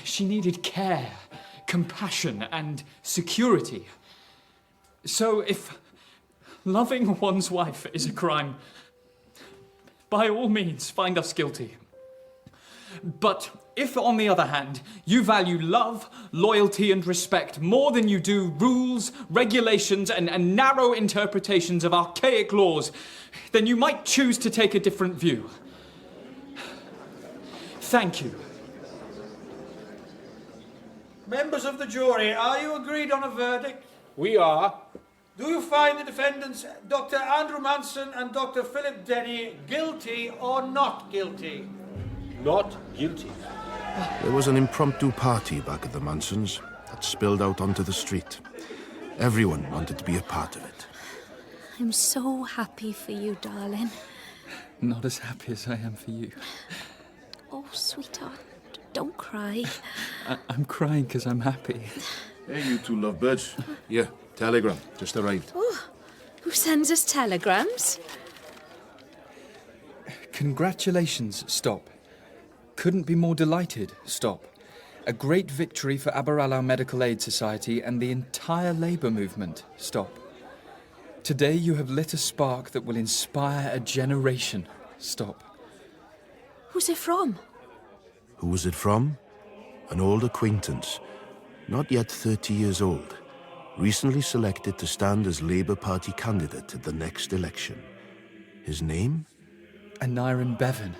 She needed care, compassion, and security. So if loving one's wife is a crime, by all means, find us guilty. But if, on the other hand, you value love, loyalty, and respect more than you do rules, regulations, and narrow interpretations of archaic laws, then you might choose to take a different view. Thank you. Members of the jury, are you agreed on a verdict? We are. Do you find the defendants, Dr. Andrew Manson and Dr. Philip Denny, guilty or not guilty? Not guilty. There was an impromptu party back at the Mansons that spilled out onto the street. Everyone wanted to be a part of it. I'm so happy for you, darling. Not as happy as I am for you. Oh, sweetheart, don't cry. I'm crying because I'm happy. Hey, you two lovebirds. Here, telegram. Just arrived. Oh, who sends us telegrams? Congratulations, stop. Couldn't be more delighted, stop. A great victory for Aberallow Medical Aid Society and the entire labour movement, stop. Today you have lit a spark that will inspire a generation, stop. Who's it from? Who was it from? An old acquaintance, not yet 30 years old, recently selected to stand as Labour Party candidate at the next election. His name? Aneurin Bevan.